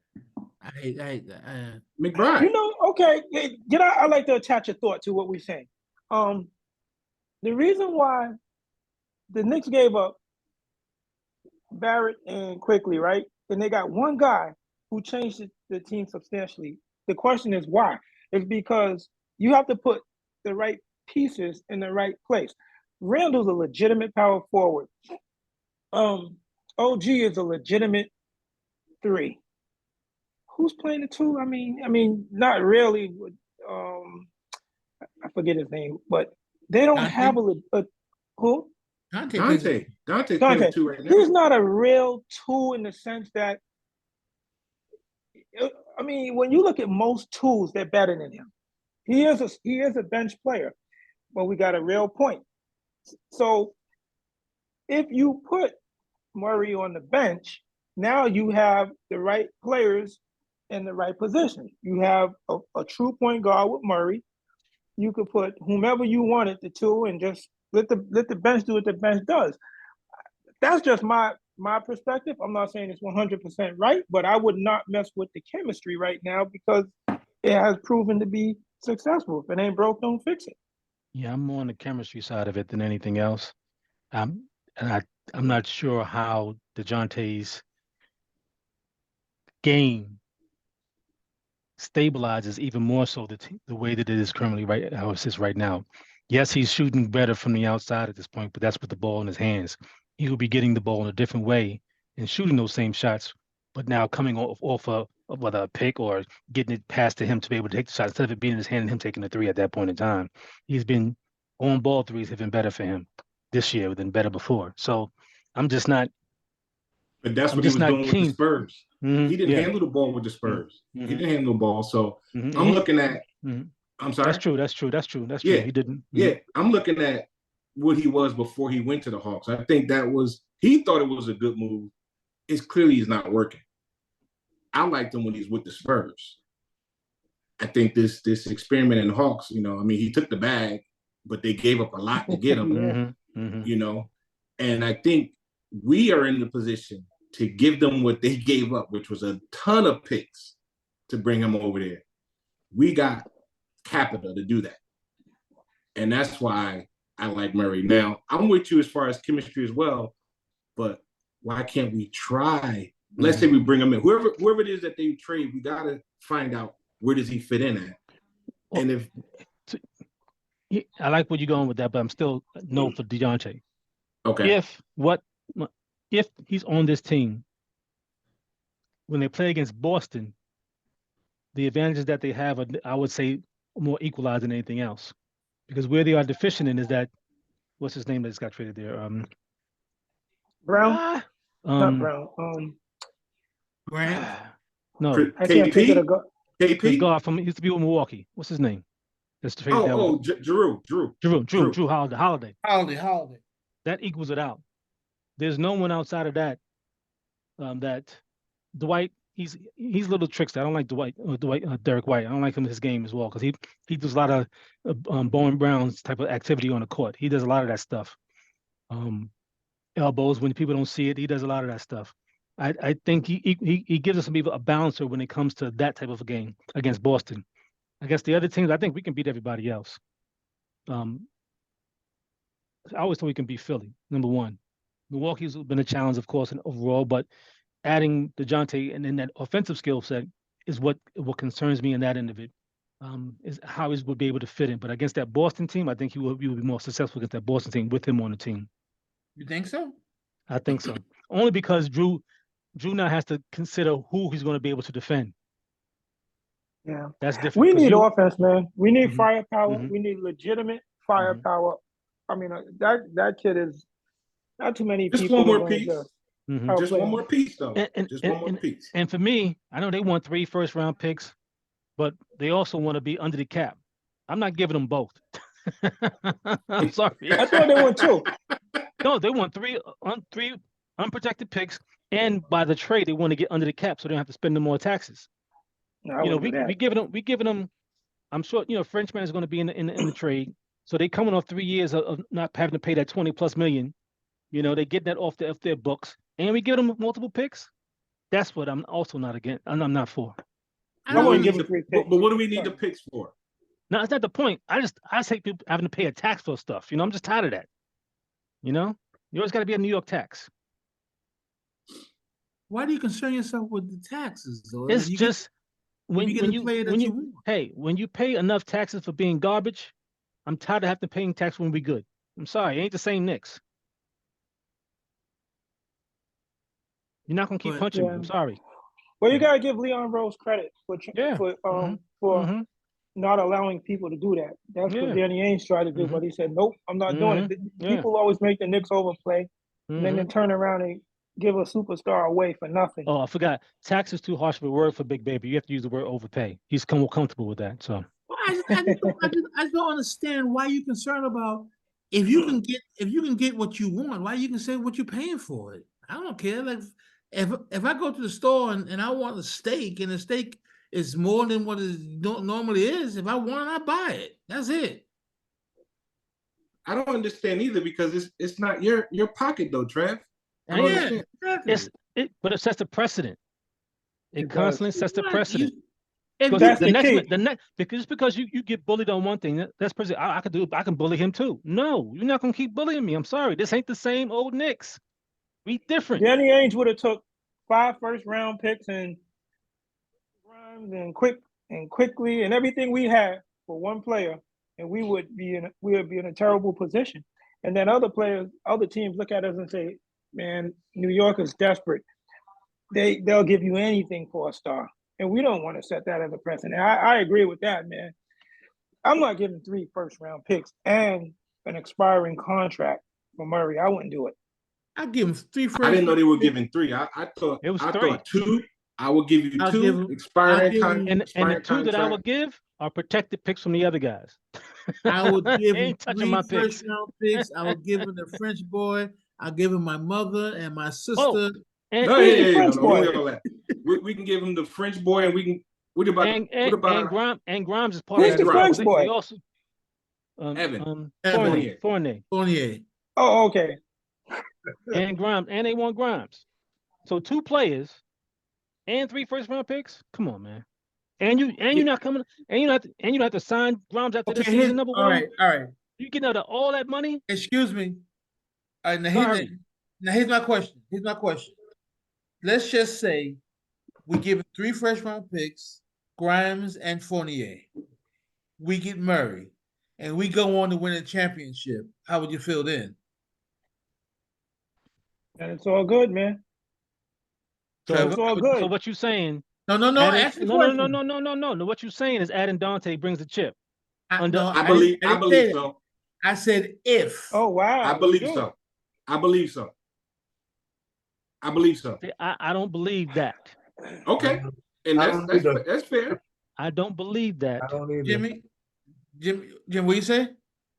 I hate that. McBride. Okay. I like to attach a thought to what we're saying. The reason why the Knicks gave up Barrett and Quickly, right? And they got one guy who changed the team substantially. The question is why? It's because you have to put the right pieces in the right place. Randall's a legitimate power forward. OG is a legitimate 3. Who's playing the 2? I mean, not really. I forget his name, but they don't have a who? Dante playing 2 right now. He's not a real 2 in the sense that. I mean, when you look at most 2s, they're better than him. He is a bench player, but we got a real point. So if you put Murray on the bench, now you have the right players in the right position. You have a true point guard with Murray. You could put whomever you wanted the 2 and just Let the bench do what the bench does. That's just my perspective. I'm not saying it's 100% right, but I would not mess with the chemistry right now because it has proven to be successful. If it ain't broke, don't fix it. Yeah, I'm more on the chemistry side of it than anything else. And I'm not sure how DeJounte's game stabilizes even more so the way that it is currently right how it sits right now. Yes, he's shooting better from the outside at this point, but that's with the ball in his hands. He will be getting the ball in a different way and shooting those same shots, but now coming off of whether a pick or getting it past to him to be able to take the shot instead of it being in his hand and him taking the three at that point in time. He's been on ball threes have been better for him this year than better before. So I'm just not. But that's I'm what he just was not doing with the keen. Spurs. He didn't Yeah. handle the ball with the Spurs. Mhm. He didn't handle the ball. So Mhm. I'm looking at. Mhm. I'm sorry. That's true. That's true. That's true. That's Yeah. true. He didn't. Yeah, I'm looking at what he was before he went to the Hawks. I think he thought it was a good move. It's clearly he's not working. I liked him when he's with the Spurs. I think this experiment in the Hawks, I mean, he took the bag, but they gave up a lot to get him. And I think we are in the position to give them what they gave up, which was a ton of picks to bring him over there. We got capital to do that. And that's why I like Murray. Now, I'm with you as far as chemistry as well, but why can't we try? Let's say we bring him in. Whoever it is that they trade, we got to find out where does he fit in at. And if I like where you're going with that, but I'm still no for DeJounte. Okay. If he's on this team, when they play against Boston, the advantages that they have are, I would say, more equalized than anything else. Because where they are deficient in is that, what's his name that just got traded there? Brown? Not Brown. Grant? No. I can't think of the guard. The KP? guard from, he used to be with Milwaukee. What's his name? That's traded down. Drew Holiday. Holiday. That equals it out. There's no one outside of that. That Dwight, he's a little trickster. I don't like Derek White. I don't like him in his game as well because he does a lot of Bowen Brown's type of activity on the court. He does a lot of that stuff. Elbows when people don't see it, he does a lot of that stuff. I think he gives us some people a balancer when it comes to that type of a game against Boston. Against the other teams, I think we can beat everybody else. I always thought we can beat Philly, number one. Milwaukee's been a challenge, of course, and overall, but adding DeJounte and then that offensive skill set is what concerns me in that end of it, is how he would be able to fit in. But against that Boston team, I think he will be more successful against that Boston team with him on the team. You think so? I think so. Only because Drew now has to consider who he's going to be able to defend. Yeah, that's different. We need offense, man. We need firepower. Mhm. We need legitimate firepower. I mean, that kid is not too many Just people. one more piece. Just outplay one him. more piece, though. Just one more piece. And for me, I know they want 3 first-round picks, but they also want to be under the cap. I'm not giving them both. I'm sorry. I thought they want 2. No, they want 3 unprotected picks, and by the trade, they want to get under the cap so they don't have to spend no more taxes. No, we giving them. I'm sure Frenchman is going to be in the trade, so they coming off 3 years of not having to pay that 20+ million. They get that off their books, and we give them multiple picks. That's what I'm also not against. I'm not for. I wouldn't give them 3 picks. But what do we need the picks for? No, it's not the point. I hate people having to pay a tax for stuff. I'm just tired of that. You always got to be a New York tax. Why do you concern yourself with the taxes, though? It's just when you want. When you pay enough taxes for being garbage, I'm tired of having to pay tax when we good. I'm sorry, it ain't the same Knicks. You're not gonna keep punching me. I'm sorry. Well, you gotta give Leon Rose credit for not allowing people to do that. That's what Danny Ainge tried to do, but he said, "Nope, I'm not doing it." People always make the Knicks overplay, and then they turn around and give a superstar away for nothing. Oh, I forgot. Tax is too harsh of a word for Big Baby. You have to use the word overpay. He's comfortable with that. So I just don't understand why you're concerned about if you can get what you want. Why you can say what you're paying for it? I don't care. Like if I go to the store and I want a steak and the steak is more than what it normally is, if I want it, I buy it. That's it. I don't understand either because it's not your pocket though, Trev. I don't Yeah, understand. exactly. But it sets a precedent. It It constantly does. sets the What? precedent. If Because That's the the next key. the next because just because you get bullied on one thing, that's person I can bully him too. No, you're not gonna keep bullying me. I'm sorry. This ain't the same old Knicks. We different. Danny Ainge would have took 5 first-round picks and Grimes and quickly and everything we had for one player, and we would be in a terrible position. And then other teams look at us and say, "Man, New York is desperate. They'll give you anything for a star." And we don't want to set that as a precedent. I agree with that, man. I'm not giving 3 first-round picks and an expiring contract for Murray. I wouldn't do it. I give him 3 first. I didn't know they were picks. giving 3. I thought It was I 3. thought 2. I will give you I'll 2 give him- expiring I'll give him- And the expiring 2 that I contract. would give are protected picks from the other guys. I would give him Ain't touching 3 my picks. first-round picks. I would give him the French boy. I'll give him my mother and my sister. Oh, and No, Who's the no, French no, boy? all that. We can give him the French boy, and we can. What about Grimes is part Who's of the that. French They boy? also Evan. Fournier. Fournier. Oh, okay. And Grimes, and they want Grimes. So 2 players and 3 first-round picks. Come on, man. And you're not coming, and you don't have to sign Grimes after this Okay, season. Number all 1, right. you get out of all that money. Excuse me. All right, Sorry. here's my question. Let's just say we give 3 first-round picks, Grimes and Fournier. We get Murray, and we go on to win a championship. How would you feel then? And it's all good, man. Trevor? It's all So good. what you saying? No. Ask the No. question. No. What you saying is adding Dante brings the chip. I believe say so. that. I said if. Oh wow. I believe so. I believe so. I don't believe that. Okay, and that's fair. I don't believe that. I don't either. Jim, what you say?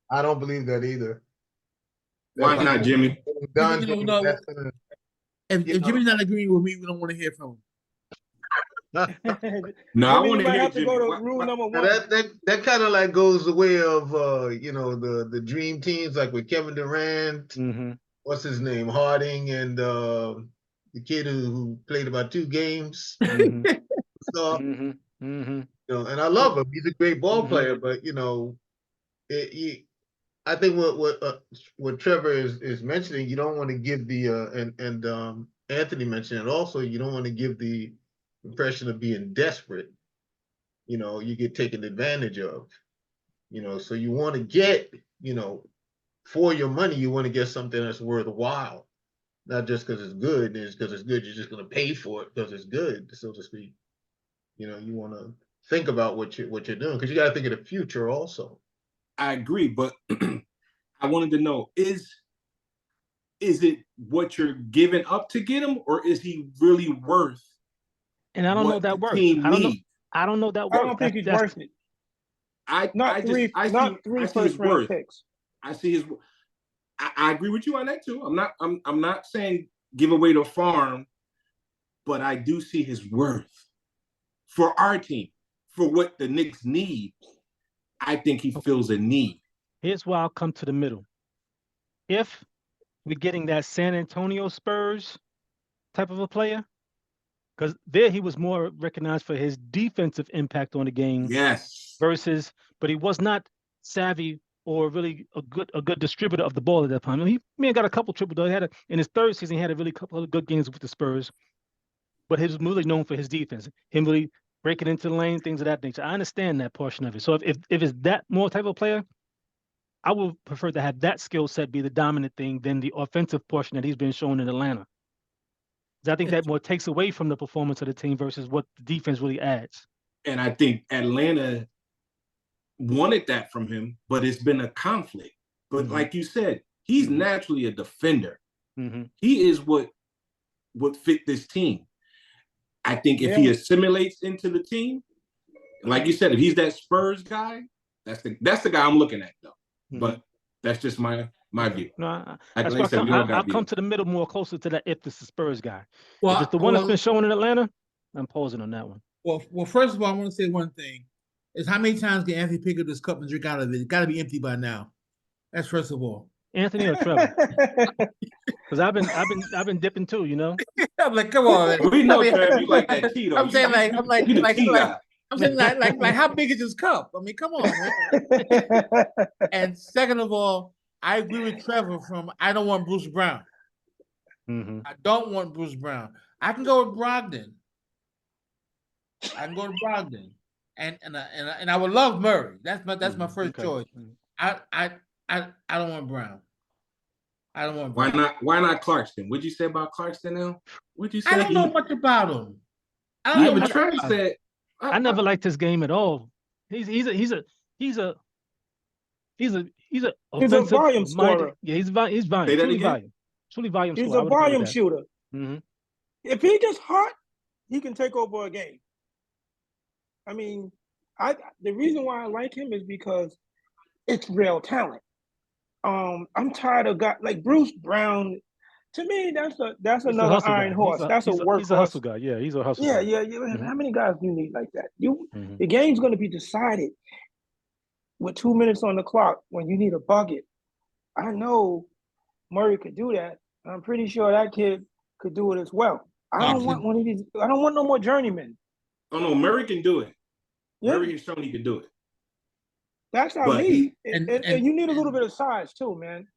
I don't believe that either. Why not, Jimmy? No. If Jimmy's not agreeing with me, we don't want to hear from him. No, I Jimmy, want you to might hear have to Jimmy. go to rule number 1. That kind of like goes the way of the dream teams, like with Kevin Durant, Mm-hmm. what's his name, Harding, and the kid who played about 2 games. Mm-hmm. So, Mm-hmm. Mm-hmm. and I love him. He's a great ball player, but I think what Trevor is mentioning, you don't want to give the and Anthony mentioned it also. You don't want to give the impression of being desperate. You get taken advantage of. So you want to get for your money, you want to get something that's worthwhile, not just because it's good. And it's because it's good, you're just going to pay for it because it's good, so to speak. You want to think about what you're doing because you got to think of the future also. I agree, but I wanted to know, is it what you're giving up to get him, or is he really worth? And I don't know that worth. I don't know that worth. I don't think he's worth it. I three first-round picks. I see his. I agree with you on that too. I'm not saying give away the farm, but I do see his worth for our team, for what the Knicks need. I think he fills a need. Here's why I'll come to the middle. If we're getting that San Antonio Spurs type of a player, because there he was more recognized for his defensive impact on the game. Yes. But he was not savvy or really a good distributor of the ball at that time. I mean, he may have got a couple triple doubles. In his 3rd season, he had a really couple of good games with the Spurs. But he was really known for his defense. Him really breaking into the lane, things of that nature. I understand that portion of it. So if it's that more type of player, I would prefer to have that skill set be the dominant thing than the offensive portion that he's been shown in Atlanta. Because I think that more takes away from the performance of the team versus what the defense really adds. And I think Atlanta wanted that from him, but it's been a conflict. But like you said, he's naturally a defender. Mm-hmm. He is what fit this team. I think if he assimilates into the team, like you said, if he's that Spurs guy, that's the guy I'm looking at, though. Mm-hmm. But that's just my view. No, I'll come to the middle more closer to that if it's the Spurs guy. Well, if it's the one that's been shown in Atlanta, I'm pausing on that one. Well, first of all, I want to say one thing. Is how many times can Anthony pick up this cup and drink out of it? It's got to be empty by now. That's first of all. Anthony or Trevor? Because I've been dipping too, you know. I'm like, come on, man. We know, Trev, you like that keto. I'm saying like, you the tea guy. I'm saying like, how big is this cup? I mean, come on, man. And second of all, I agree with Trevor from I don't want Bruce Brown. Mm-hmm. I don't want Bruce Brown. I can go with Brogdon. And I would love Murray. That's my first choice. I don't want Brown. I don't want Brown. Why not Clarkson? What'd you say about Clarkson now? What'd you say? I don't know much about him. Trevor said I never liked his game at all. He's a volume scorer. Yeah, he's volume. Truly volume. Truly volume scorer. He's a volume shooter. Mm-hmm. If he gets hot, he can take over a game. I mean, the reason why I like him is because it's real talent. I'm tired of guys like Bruce Brown. To me, that's another iron horse. That's a workhorse. He's a hustle guy. Yeah, he's a hustle guy. Yeah. Mm-hmm. How many guys do you need like that? Mm-hmm. The game's going to be decided with 2 minutes on the clock when you need a bucket. I know Murray could do that. I'm pretty sure that kid could do it as well. I don't want one of these. I don't want no more journeymen. Oh no, Murray can do it. Yeah. Murray has shown he can do it. That's how he and you need a little bit of size too, man.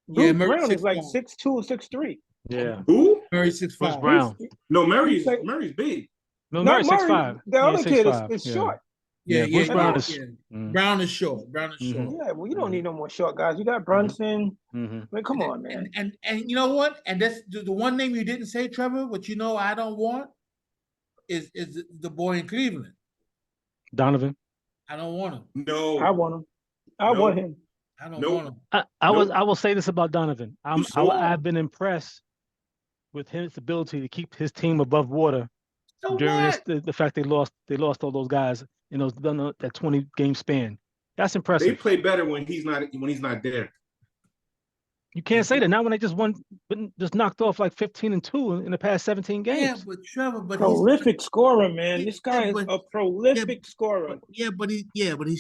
Bruce Brown is like 6'2", 6'3". Yeah. Who? Murray 6'5". Bruce Brown. No, Mary's big. No, Murray's 6'5". The other kid is short. Yeah, Bruce Brown is Brown is short. Brown is short. Yeah, well, you don't need no more short guys. You got Brunson. Mm-hmm. Like, come on, man. And you know what? And that's the one name you didn't say, Trevor. What you know I don't want is the boy in Cleveland. Donovan. I don't want him. No, I want him. I want him. I don't want him. I will say this about Donovan. I've been impressed with his ability to keep his team above water during the fact they lost all those guys in that 20-game span. That's impressive. They play better when he's not there. You can't say that. Not when they just knocked off like 15-2 in the past 17 games. Yeah, but Trevor, prolific scorer, man. This guy is a prolific scorer. But he's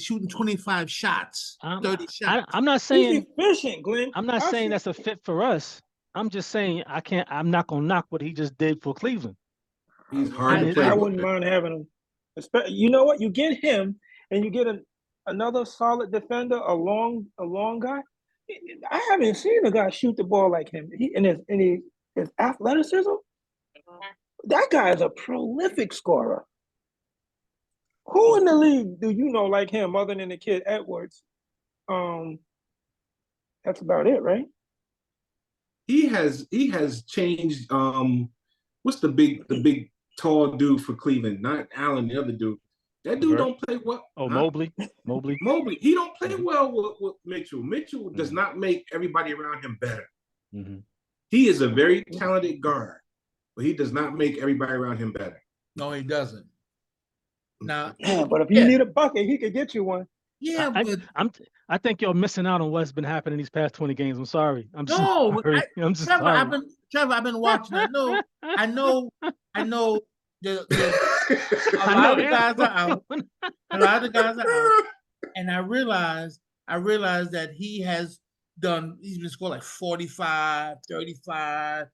shooting 25 shots, 30 shots. I'm not saying he's efficient, Glenn. I'm not saying that's a fit for us. I'm just saying I'm not gonna knock what he just did for Cleveland. He's hard to play. I wouldn't mind having him. You know what? You get him, and you get another solid defender, a long guy. I haven't seen a guy shoot the ball like him. His athleticism. That guy is a prolific scorer. Who in the league do you know like him other than the kid Edwards? That's about it, right? He has changed. What's the big tall dude for Cleveland? Not Allen, the other dude. That dude don't play well. Oh, Mobley. He don't play well with Mitchell. Mitchell does not make everybody around him better. Mm-hmm. He is a very talented guard, but he does not make everybody around him better. No, he doesn't. Now, but if you need a bucket, he could get you one. Yeah, I think you're missing out on what's been happening these past 20 games. I'm sorry. I'm just Trevor, sorry. I've been watching. I know. A lot of the guys are out. And I realized that he's been scoring like 45, 35.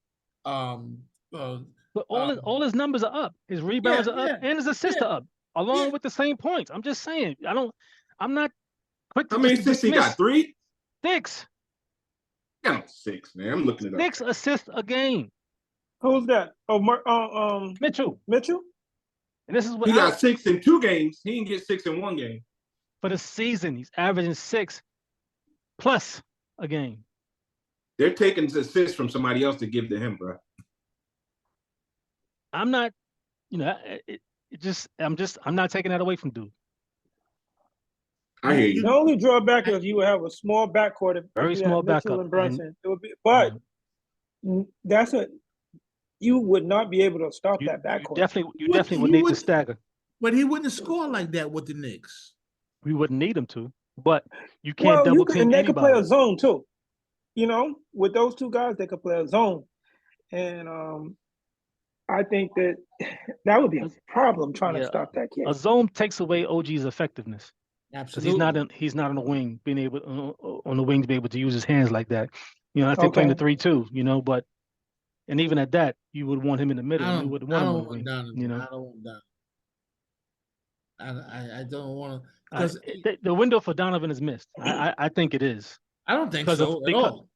But all his numbers are up. His rebounds are up, and his assists are up, along with the same points. I'm just saying. I'm not quick to How many assists he got? 3? 6. Yeah, 6, man. I'm looking it up. 6 assists a game. Who's that? Oh, Mitchell. And this is what he got 6 in 2 games. He didn't get 6 in 1 game. For the season, he's averaging 6 plus a game. They're taking assists from somebody else to give to him, bro. I'm not, I'm not taking that away from dude. I hear you. The only drawback is you would have a small backcourt. Very small backup. And Brunson. It would be, but you would not be able to stop that backcourt. You definitely would need to stagger. But he wouldn't score like that with the Knicks. We wouldn't need him to, but you can't double team and they anybody. could play a zone too. With those two guys, they could play a zone, and I think that would be a problem trying to stop that kid. A zone takes away OG's effectiveness. because Absolutely. he's not on the wing, being able on the wing to be able to use his hands like that. That's they playing the 3-2. But and even at that, you would want him in the middle. You wouldn't want I him don't on the want wing. Donovan. I don't want Donovan. I don't want to because the window for Donovan is missed. I think it is. I don't think so at all.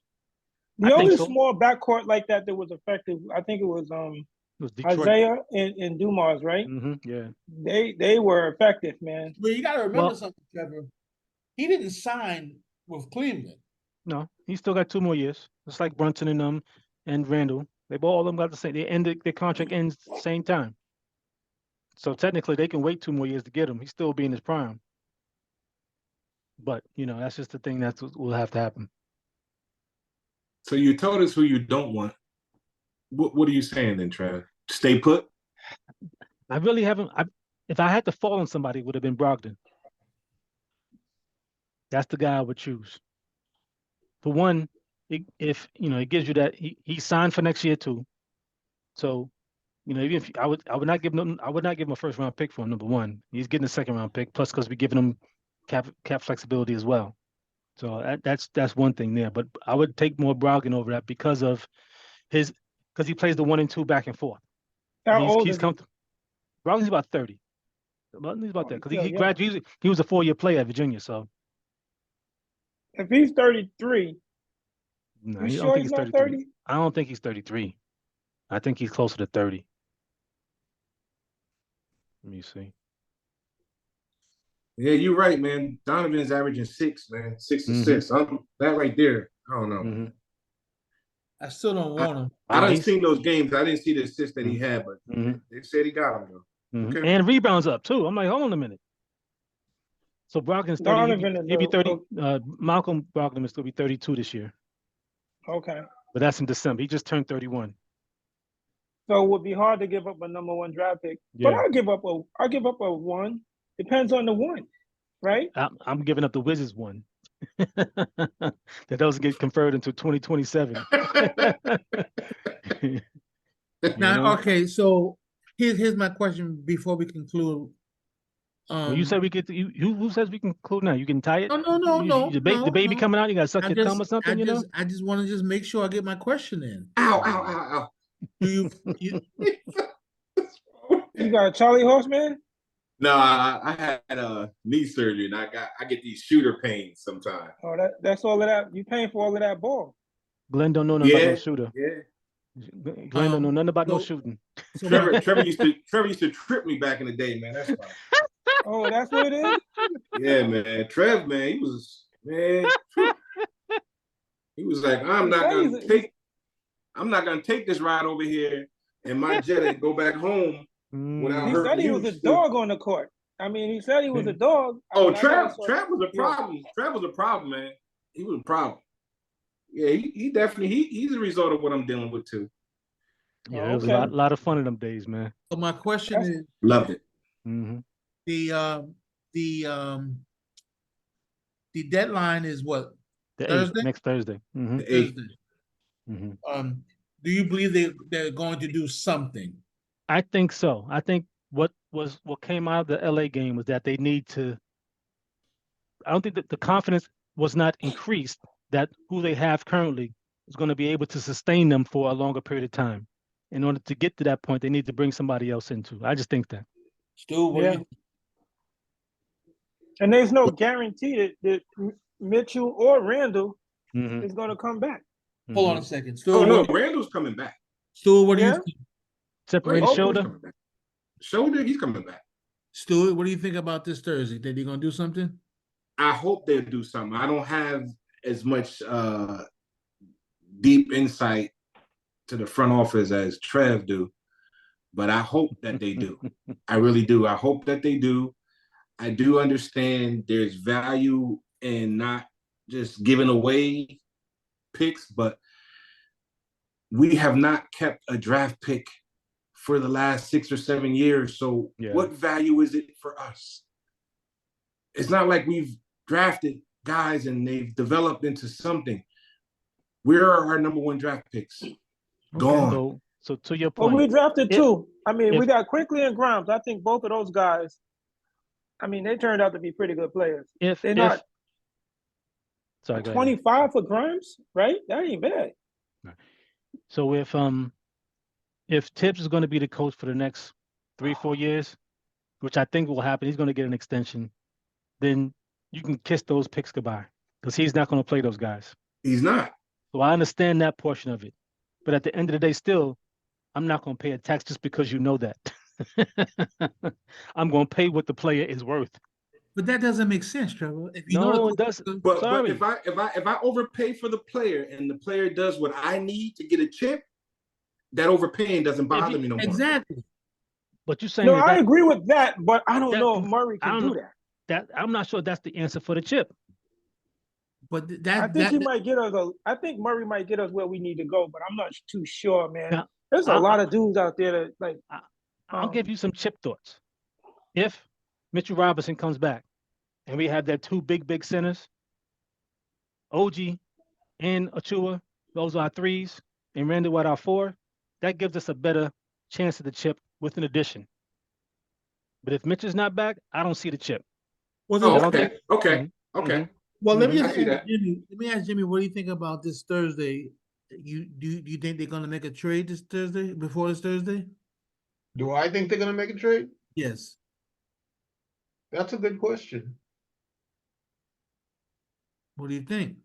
The only small backcourt like that was effective, I think it was Isaiah and Dumas, right? Yeah. They were effective, man. But you got to remember something, Trevor. He didn't sign with Cleveland. No, he still got 2 more years. Just like Brunson and them and Randall. They all of them got the same. They ended their contract ends same time. So technically, they can wait 2 more years to get him. He's still be in his prime. But that's just the thing that will have to happen. So you told us who you don't want. What are you saying then, Trav? Stay put? I really haven't. If I had to fall on somebody, it would have been Brogdon. That's the guy I would choose. For one, it gives you that he signed for next year too. So, even if I would not give him a first round pick for him. Number one, he's getting a second round pick plus because we're giving him cap flexibility as well. So that's one thing there. But I would take more Brogdon over that because he plays the 1 and 2 back and forth. How old is he? Brogdon's about 30. He's about that because he graduated. He was a 4-year player at Virginia. So if he's 33, no, you sure he's not 30? I don't think he's 33. I think he's closer to 30. Let me see. Yeah, you're right, man. Donovan's averaging 6, man. 6 assists. That right there, I don't know. I still don't want him. I didn't see those games. I didn't see the assists that he had, but they said he got them though. Okay. And rebounds up too. I'm like, hold on a minute. So Brogdon's 30. He'll be 30. Malcolm Brogdon will still be 32 this year. Okay. But that's in December. He just turned 31. So it would be hard to give up a number 1 draft pick. Yeah. But I'll give up a 1. Depends on the 1, right? I'm giving up the Wizards 1. That doesn't get conferred until 2027. Now, okay, so here's my question before we conclude. Well, you said we get who says we can conclude now? You can tie it. No. The baby coming out. You got to suck your thumb or something. I just want to make sure I get my question in. Ow. You got a Charlie horse, man? No, I had knee surgery and I get these shooter pains sometimes. Oh, that's all of that. You paying for all of that ball. Glenn don't know nothing about no shooter. Yeah. Glenn don't know nothing about no shooting. So Trevor used to trip me back in the day, man. That's fine. Oh, that's what it is? Yeah, man. Trev, man, he was like, I'm not gonna take this ride over here in my jet and go back home. He said he was a dog on the court. I mean, he said he was a dog. Trev was a problem. Trev was a problem, man. He was a problem. Yeah, he definitely he's a result of what I'm dealing with too. Yeah, it was a lot of fun in them days, man. So my question is, loved it. The deadline is what? Thursday? Next Thursday. Thursday. Do you believe they're going to do something? I think so. I think what came out of the LA game was that they need to. I don't think that the confidence was not increased that who they have currently is going to be able to sustain them for a longer period of time. In order to get to that point, they need to bring somebody else into. I just think that. Stu, what do you? And there's no guarantee that Mitchell or Randall is going to come back. Hold on a second. Stu, no, Randall's coming back. Stu, what do you think? Separated shoulder? Shoulder, he's coming back. Stu, what do you think about this Thursday? Think they're going to do something? I hope they'll do something. I don't have as much deep insight to the front office as Trev do, but I hope that they do. I really do. I hope that they do. I do understand there's value in not just giving away picks, but we have not kept a draft pick for the last 6 or 7 years. So what value is it for us? It's not like we've drafted guys and they've developed into something. Where are our number 1 draft picks? Gone. So to your point. Well, we drafted 2. I mean, we got Quickly and Grimes. I think both of those guys I mean, they turned out to be pretty good players. They're if not sorry, go ahead. 25 for Grimes, right? That ain't bad. So if Tibbs is going to be the coach for the next 3-4 years, which I think will happen, he's going to get an extension. Then you can kiss those picks goodbye because he's not going to play those guys. He's not. So I understand that portion of it, but at the end of the day, still, I'm not going to pay a tax just because you know that. I'm going to pay what the player is worth. But that doesn't make sense, Trevor. If you No, know it doesn't. But Sorry. if I overpay for the player and the player does what I need to get a chip, that overpaying doesn't bother me no more. Exactly. But you're saying No, that I agree with that, but I don't that- know if Murray I can don't do know. that. that I'm not sure that's the answer for the chip. But I think he might get us. I think Murray might get us where we need to go, but I'm not too sure, man. Now, There's a lot of dudes out there that like. I'll give you some chip thoughts. If Mitchell Robinson comes back and we have that two big centers, OG and Achua, those are our threes, and Randall White our four, that gives us a better chance of the chip with an addition. But if Mitch is not back, I don't see the chip. Well, okay. Mhm. Well, let me I ask see that. Jimmy. Let me ask Jimmy. What do you think about this Thursday? You think they're gonna make a trade this Thursday before this Thursday? Do I think they're gonna make a trade? Yes. That's a good question. What do you think?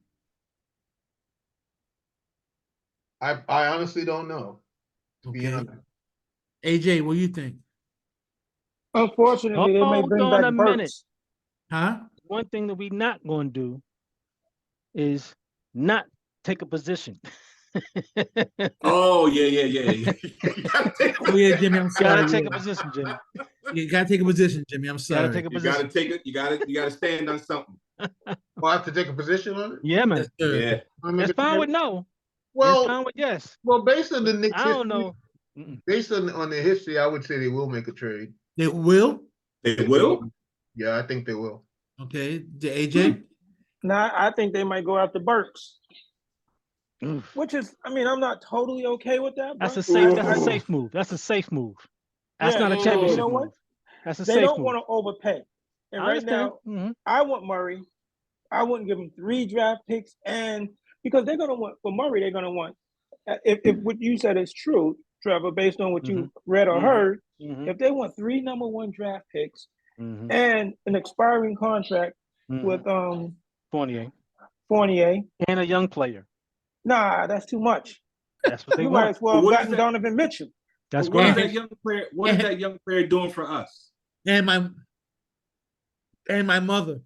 I honestly don't know. To be Okay. honest. AJ, what do you think? Unfortunately, they may Hold bring on back a minute. Burks. Huh? One thing that we not going to do is not take a position. Oh yeah. You gotta take Oh yeah, Jimmy. I'm sorry. Gotta take yeah. a position, Jimmy. You gotta take a position, Jimmy. I'm sorry. Gotta take a You gotta position. take it. You gotta stand on something. Well, I have to take a position on it. Yeah, man. Yes, sir. Yeah. Wanna make It's a fine trade? with no. It's Well, fine with yes. based on the Knicks I don't history, know. Mm-mm. based on the history, I would say they will make a trade. They will. They will. Yeah, I think they will. Okay. The AJ. Now, I think they might go after Burks, Oof. which is, I mean, I'm not totally okay with that. That's but a safe. That's I- a safe move. That's a safe move. That's Yeah, not a and championship you know what? move. That's a They safe don't move. want to overpay. And I right understand. now, Mhm. I want Murray. I wouldn't give him 3 draft picks, and because they're gonna want for Murray, they're gonna want if what you said is true, Trevor, based on what you read or Mhm. heard, Mhm. if they want 3 number 1 draft picks Mhm. and an expiring contract with Fournier Fournier, and a young player. nah, that's too much. That's what they You might want. as well have What is gotten that? Donovan Mitchell. That's But what is why. that young player? What is that young player doing for us? And my mother.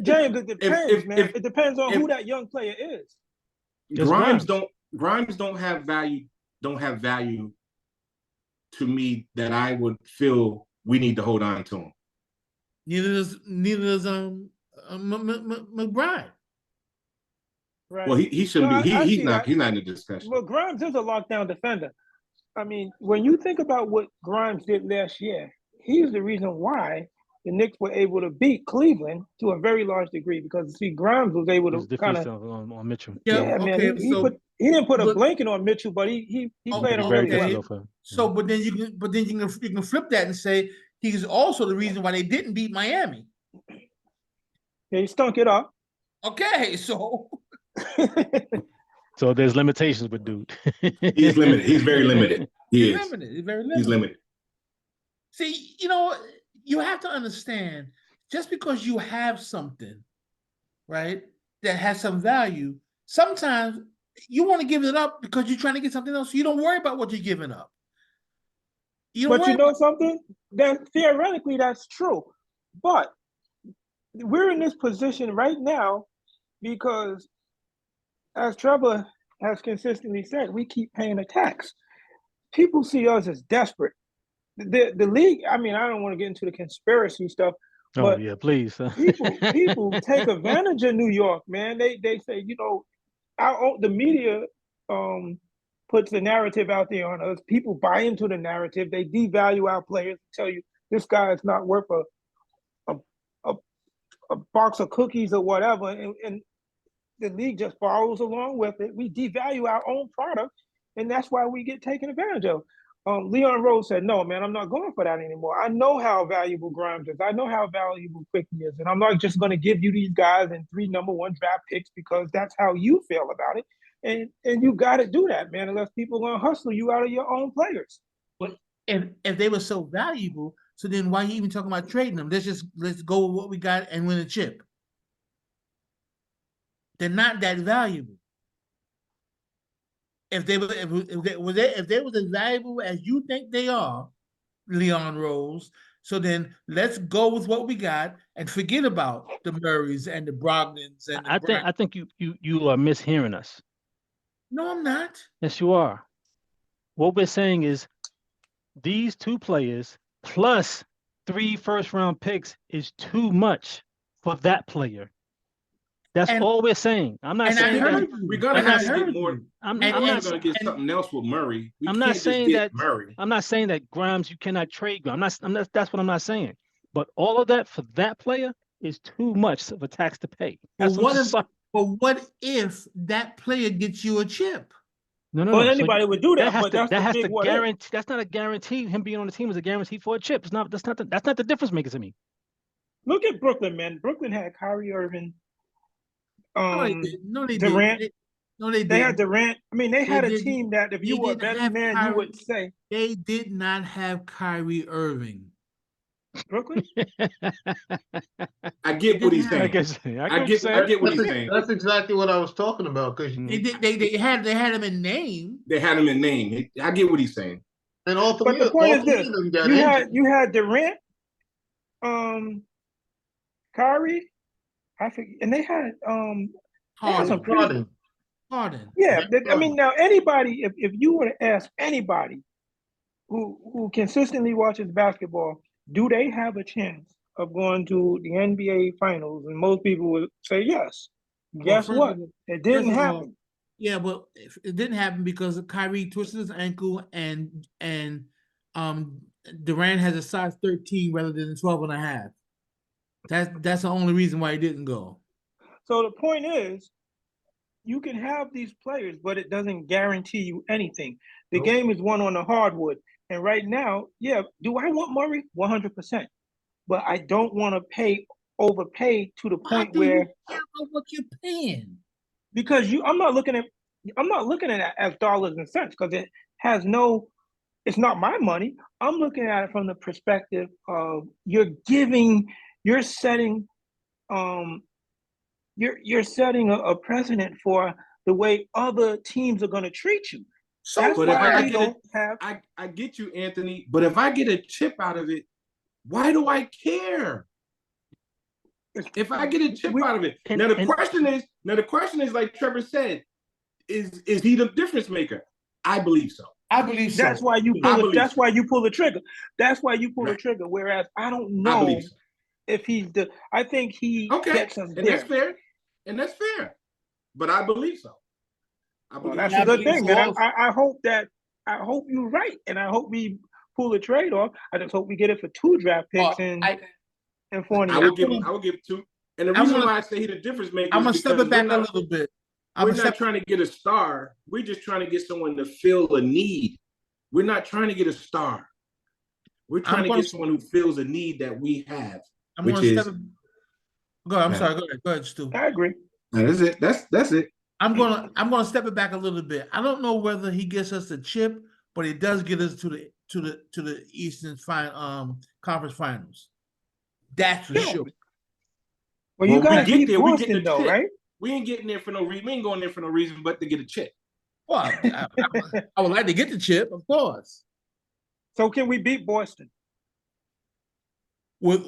James, it depends, man. if- It depends on if- who that young player is. Grimes. Grimes don't have value. Don't have value to me that I would feel we need to hold on to him. Neither does McBride. Right. Well, he shouldn't No, be. I He's see not. that. He's not in the discussion. Well, Grimes is a lockdown defender. I mean, when you think about what Grimes did last year, he's the reason why the Knicks were able to beat Cleveland to a very large degree because see, Grimes was able His to kind defense of on Mitchell. yeah, man. He didn't put a blanket on Mitchell, but he played him very really well. difficult. So, but then you can flip that and say he's also the reason why they didn't beat Miami. Yeah, he stunk it up. Okay, so So there's limitations with dude. He's limited. He's very limited. he's limited. He's very limited. He's limited. See, you have to understand, just because you have something, right, that has some value, sometimes you want to give it up because you're trying to get something else. So you don't worry about what you're giving up. But you know something? That theoretically that's true. But we're in this position right now because, as Trevor has consistently said, we keep paying a tax. People see us as desperate. The league, I mean, I don't want to get into the conspiracy stuff, but yeah, please. people take advantage of New York, man. They say, the media puts the narrative out there on us. People buy into the narrative. They devalue our players, tell you this guy is not worth a box of cookies or whatever, and the league just follows along with it. We devalue our own product, and that's why we get taken advantage of. Leon Rose said, "No, man, I'm not going for that anymore. I know how valuable Grimes is. I know how valuable Quickly is, and I'm not just going to give you these guys and 3 number 1 draft picks because that's how you feel about it. And you got to do that, man, unless people are going to hustle you out of your own players." But if they were so valuable, so then why you even talking about trading them? Let's go with what we got and win a chip. They're not that valuable. If they were as valuable as you think they are, Leon Rose, so then let's go with what we got and forget about the Murrays and the Brogdons and the I think you are mishearing us. No, I'm not. Yes, you are. What we're saying is these 2 players plus 3 first-round picks is too much for that player. That's all we're saying. I'm not saying that we're gonna have to get more. I'm not gonna get something else with Murray. I'm not saying that Murray. I'm not saying that Grimes you cannot trade Grimes. That's what I'm not saying. But all of that for that player is too much of a tax to pay. But what if that player gets you a chip? No. Well, anybody would do that, but that has the to big guarantee. That's not a guarantee. Him being on the team is a guarantee for a chip. That's not the difference maker to me. Look at Brooklyn, man. Brooklyn had Kyrie Irving, no, they Durant. Didn't. No, they didn't. They had Durant. I mean, they had a didn't. team that if you were a betting man, you would say they did not have Kyrie Irving. Brooklyn. I get what he's saying. I get what he's saying. That's exactly what I was talking about. Because they had him in name. They had him in name. I get what he's saying. And all three. But the point is this: you had Durant, Kyrie, I forget, and they had Harden. Yeah, I mean, now anybody, if you were to ask anybody who consistently watches basketball, do they have a chance of going to the NBA Finals? And most people would say yes. Guess what? It didn't happen. Yeah, but it didn't happen because Kyrie twisted his ankle and Durant has a size 13 rather than 12.5. That's the only reason why he didn't go. So the point is, you can have these players, but it doesn't guarantee you anything. The game is won on the hardwood. And right now, yeah, do I want Murray? 100%. But I don't want to overpay to the point where you care about what you're paying. Because I'm not looking at it as dollars and cents because it's not my money. I'm looking at it from the perspective of you're setting a precedent for the way other teams are going to treat you. So, but if I get you, Anthony. But if I get a chip out of it, why do I care? If I get a chip out of it, now the question is, like Trevor said, is he the difference maker? I believe so. I believe so. That's why you pull. That's why you pull the trigger. That's why you pull the trigger. Whereas I don't know if he's the. I think he gets us there. That's fair. But I believe so. That's a good thing, man. I hope you're right, and I hope we pull a trade off. I just hope we get it for 2 draft picks and 40. I would give 2. And the reason why I say he's the difference maker, I'm gonna step it back a little bit. We're not trying to get a star. We're just trying to get someone to fill a need. We're not trying to get a star. We're trying to get someone who fills a need that we have. Go ahead. I'm sorry. Go ahead, Stu. I agree. That's it. That's it. I'm gonna step it back a little bit. I don't know whether he gets us a chip, but it does get us to the Eastern Conference Finals. That's for sure. Well, you gotta get there. We're getting though, right? We ain't getting there for no reason. We ain't going there for no reason but to get a chip. Well, I would like to get the chip, of course. So can we beat Boston with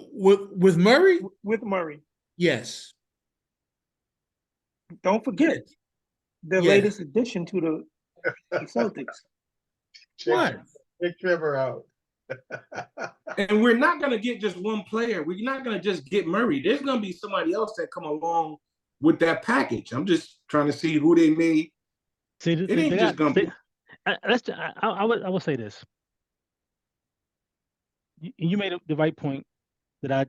Murray? With Murray, yes. Don't forget the latest addition to the Celtics. What? Take Trevor out. And we're not going to get just one player. We're not going to just get Murray. There's going to be somebody else that come along with that package. I'm just trying to see who they made. See, it ain't just going to be. I will say this. You made the right point that I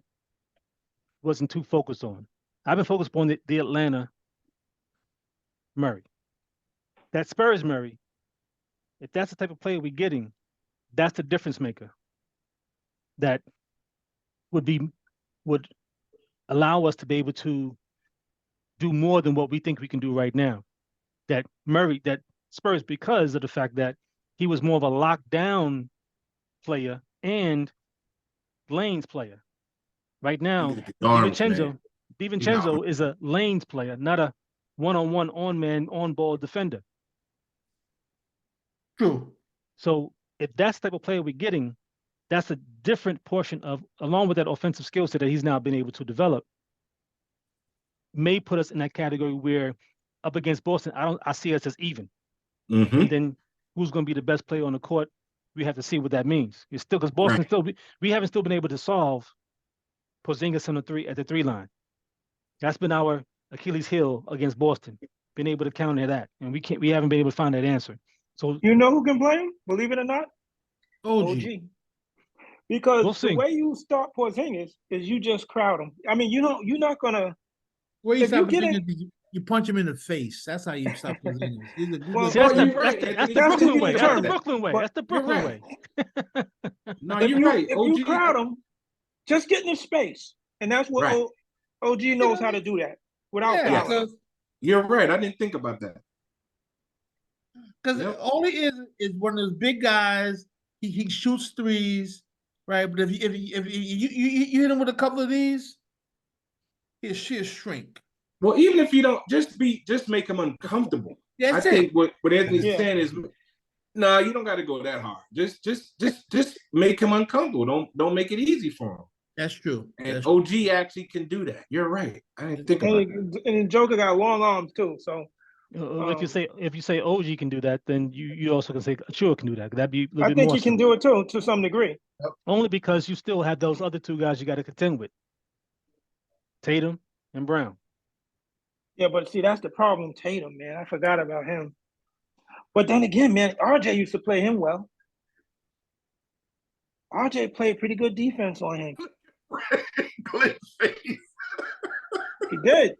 wasn't too focused on. I've been focused on the Atlanta Murray. That Spurs Murray, if that's the type of player we're getting, That's the difference maker. That would allow us to be able to do more than what we think we can do right now. That Spurs, because of the fact that he was more of a lockdown player and lanes player. Right now, DiVincenzo is a lanes player, not a one-on-one on-man, on-ball defender. True. So if that's the type of player we're getting, that's a different portion of, along with that offensive skill set that he's now been able to develop, may put us in that category where up against Boston, I see us as even. And then who's going to be the best player on the court? We have to see what that means. It's still because Boston we haven't still been able to solve Porzingis on the three at the 3 line. That's been our Achilles heel against Boston. Been able to counter that, and we haven't been able to find that answer. So you know who can play him? Believe it or not, OG. Because the way you start Porzingis is you just crowd him. I mean, you're not gonna. Well, you punch him in the face. That's how you stop Porzingis. Well, that's the Brooklyn way. That's the Brooklyn way. That's the Brooklyn way. No, you're right. If you crowd him, just get in his space, and that's what OG knows how to do that without fouling. You're right. I didn't think about that. Because all he is one of those big guys. He shoots threes, right? But if you hit him with a couple of these, he'll shrink. Well, even if you don't, just make him uncomfortable. I think what Anthony's saying is, no, you don't got to go that hard. Just make him uncomfortable. Don't make it easy for him. That's true. And OG actually can do that. You're right. I didn't think about that. And Joker got long arms too. So if you say OG can do that, then you also can say Achua can do that. That'd be a little I bit think more he can do it too, to some degree. Only because you still have those other 2 guys you got to contend with, Tatum and Brown. Yeah, but see, that's the problem, Tatum, man. I forgot about him. But then again, man, RJ used to play him well. RJ played pretty good defense on him. He did.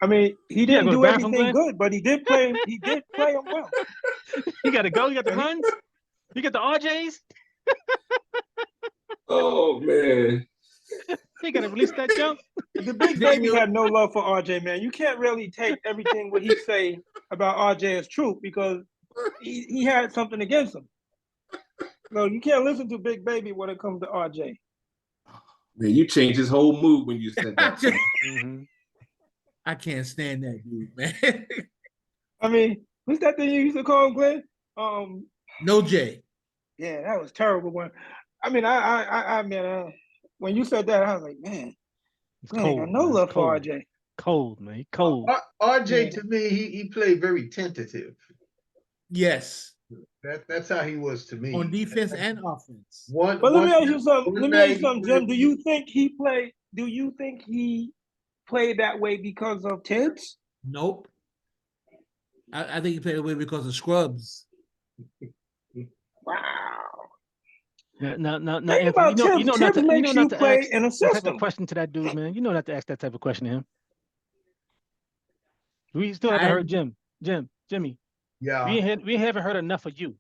I mean, he didn't do everything good, but he did play him well. You got to go. You got the runs. You got the RJs. Oh man. You got to release that jump. The big baby had no love for RJ, man. You can't really take everything what he say about RJ as truth because he had something against him. No, you can't listen to Big Baby when it comes to RJ. Man, you changed his whole mood when you said that. I can't stand that dude, man. I mean, what's that thing you used to call him, Glenn? No J. Yeah, that was terrible one. I mean, I mean, when you said that, I was like, man, Glenn got no love for RJ. Cold, man. Cold. RJ, to me, he played very tentative. Yes. That's how he was to me. On defense and offense. But let me ask you something, Jim. Do you think he played that way because of Tibbs? Nope. I think he played that way because of Scrubs. Wow. No, Anthony, you know not to ask that type of question to that dude, man. You know not to ask that type of question to him. We still haven't heard Jimmy. Yeah. We haven't heard enough of you.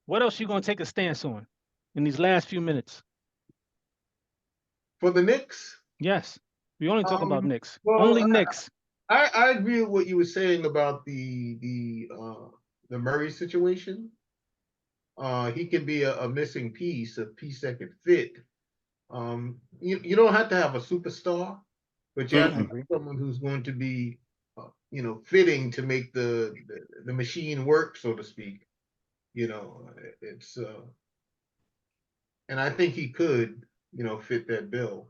What else you gonna take a stance on in these last few minutes? For the Knicks? Yes. We only talk about Knicks. Well, only Knicks. I agree with what you were saying about the Murray situation. He can be a missing piece, a piece that could fit. You don't have to have a superstar, but you have to have someone who's going to be, fitting to make the machine work, so to speak. It's and I think he could, fit that bill,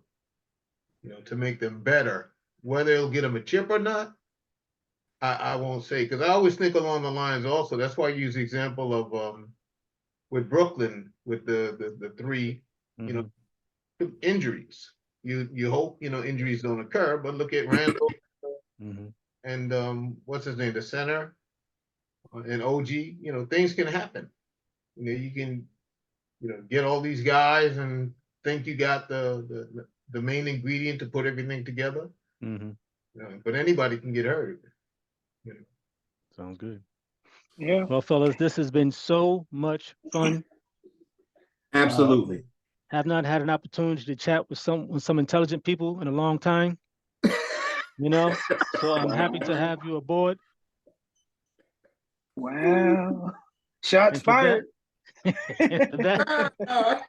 to make them better. Whether it'll get him a chip or not, I won't say, because I always think along the lines also. That's why I use the example of with Brooklyn with the 3, injuries. You hope injuries don't occur, but look at Randall and what's his name, the center, and OG. Things can happen. You can get all these guys and think you got the main ingredient to put everything together. But anybody can get hurt. Sounds good. Yeah. Well, fellas, this has been so much fun. Absolutely. Have not had an opportunity to chat with some intelligent people in a long time. So I'm happy to have you aboard. Wow. Shots And for that, fired. and for that,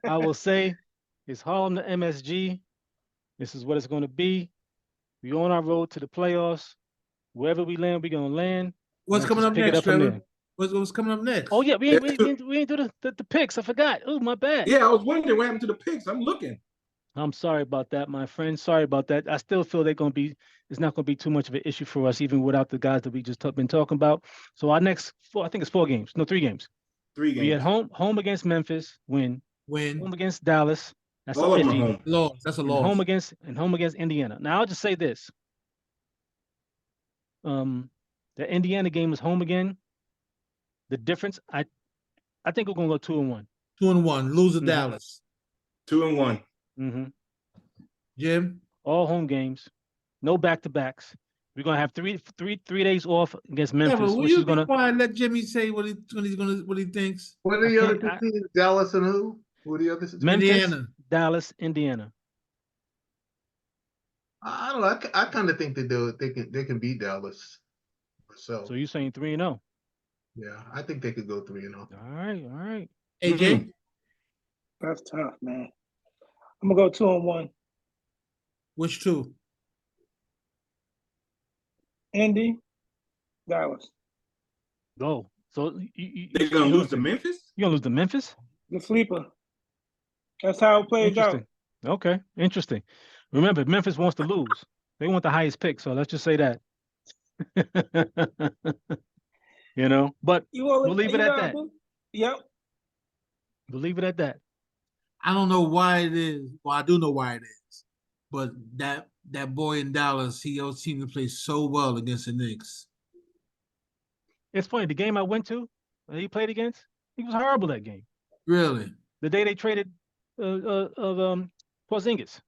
I will say it's Harlem to MSG. This is what it's going to be. We're on our road to the playoffs. Wherever we land, we're going to land. What's coming just up pick it next, up from Trevor? there. What's coming up next? Oh yeah, we ain't do the picks. I forgot. Oh, my bad. Yeah, I was wondering what happened to the picks. I'm looking. I'm sorry about that, my friend. Sorry about that. I still feel it's not going to be too much of an issue for us, even without the guys that we just been talking about. So our next I think it's 4 games. No, 3 games. 3 games. We at home against Memphis, win. Home against Dallas. That's all of them iffy. home. Loss. That's a And loss. home against Indiana. Now I'll just say this. The Indiana game is home again. The difference, I think we're gonna go 2-1. 2-1. Lose to Dallas. 2-1. Mm-hmm. Jim? All home games. No back-to-backs. We're gonna have three days off against Memphis, Yeah, will which you is be gonna quiet? Let Jimmy say what he thinks. What are the other two teams? Dallas and who? Who are the other two? Memphis, Indiana. Dallas, Indiana. I don't know. I kind of think that they can beat Dallas. So you're saying 3-0? Yeah, I think they could go 3-0. All right. AJ? That's tough, man. I'm gonna go 2-1. Which two? Indy, Dallas. Go. So They're gonna lose to Memphis? You're gonna lose to Memphis? The sleeper. That's how it plays out. Okay, interesting. Remember, Memphis wants to lose. They want the highest pick, so let's just say that. But we'll leave it at that. Yep. We'll leave it at that. I don't know why it is. Well, I do know why it is. But that boy in Dallas, he seemed to play so well against the Knicks. It's funny. The game I went to, he played against, he was horrible that game. Really? The day they traded Porzingis.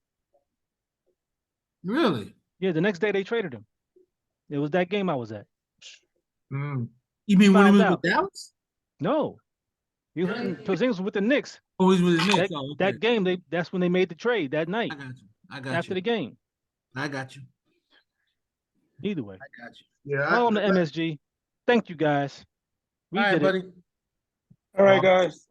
Really? Yeah, the next day they traded him. It was that game I was at. You mean when he was with Dallas? No. Porzingis was with the Knicks. Oh, he's with the Knicks. That game, that's when they made the trade that night. I got you. After the game. I got you. Either way. I got you. Yeah. Call on the MSG. Thank you, guys. All right, buddy. All right, guys.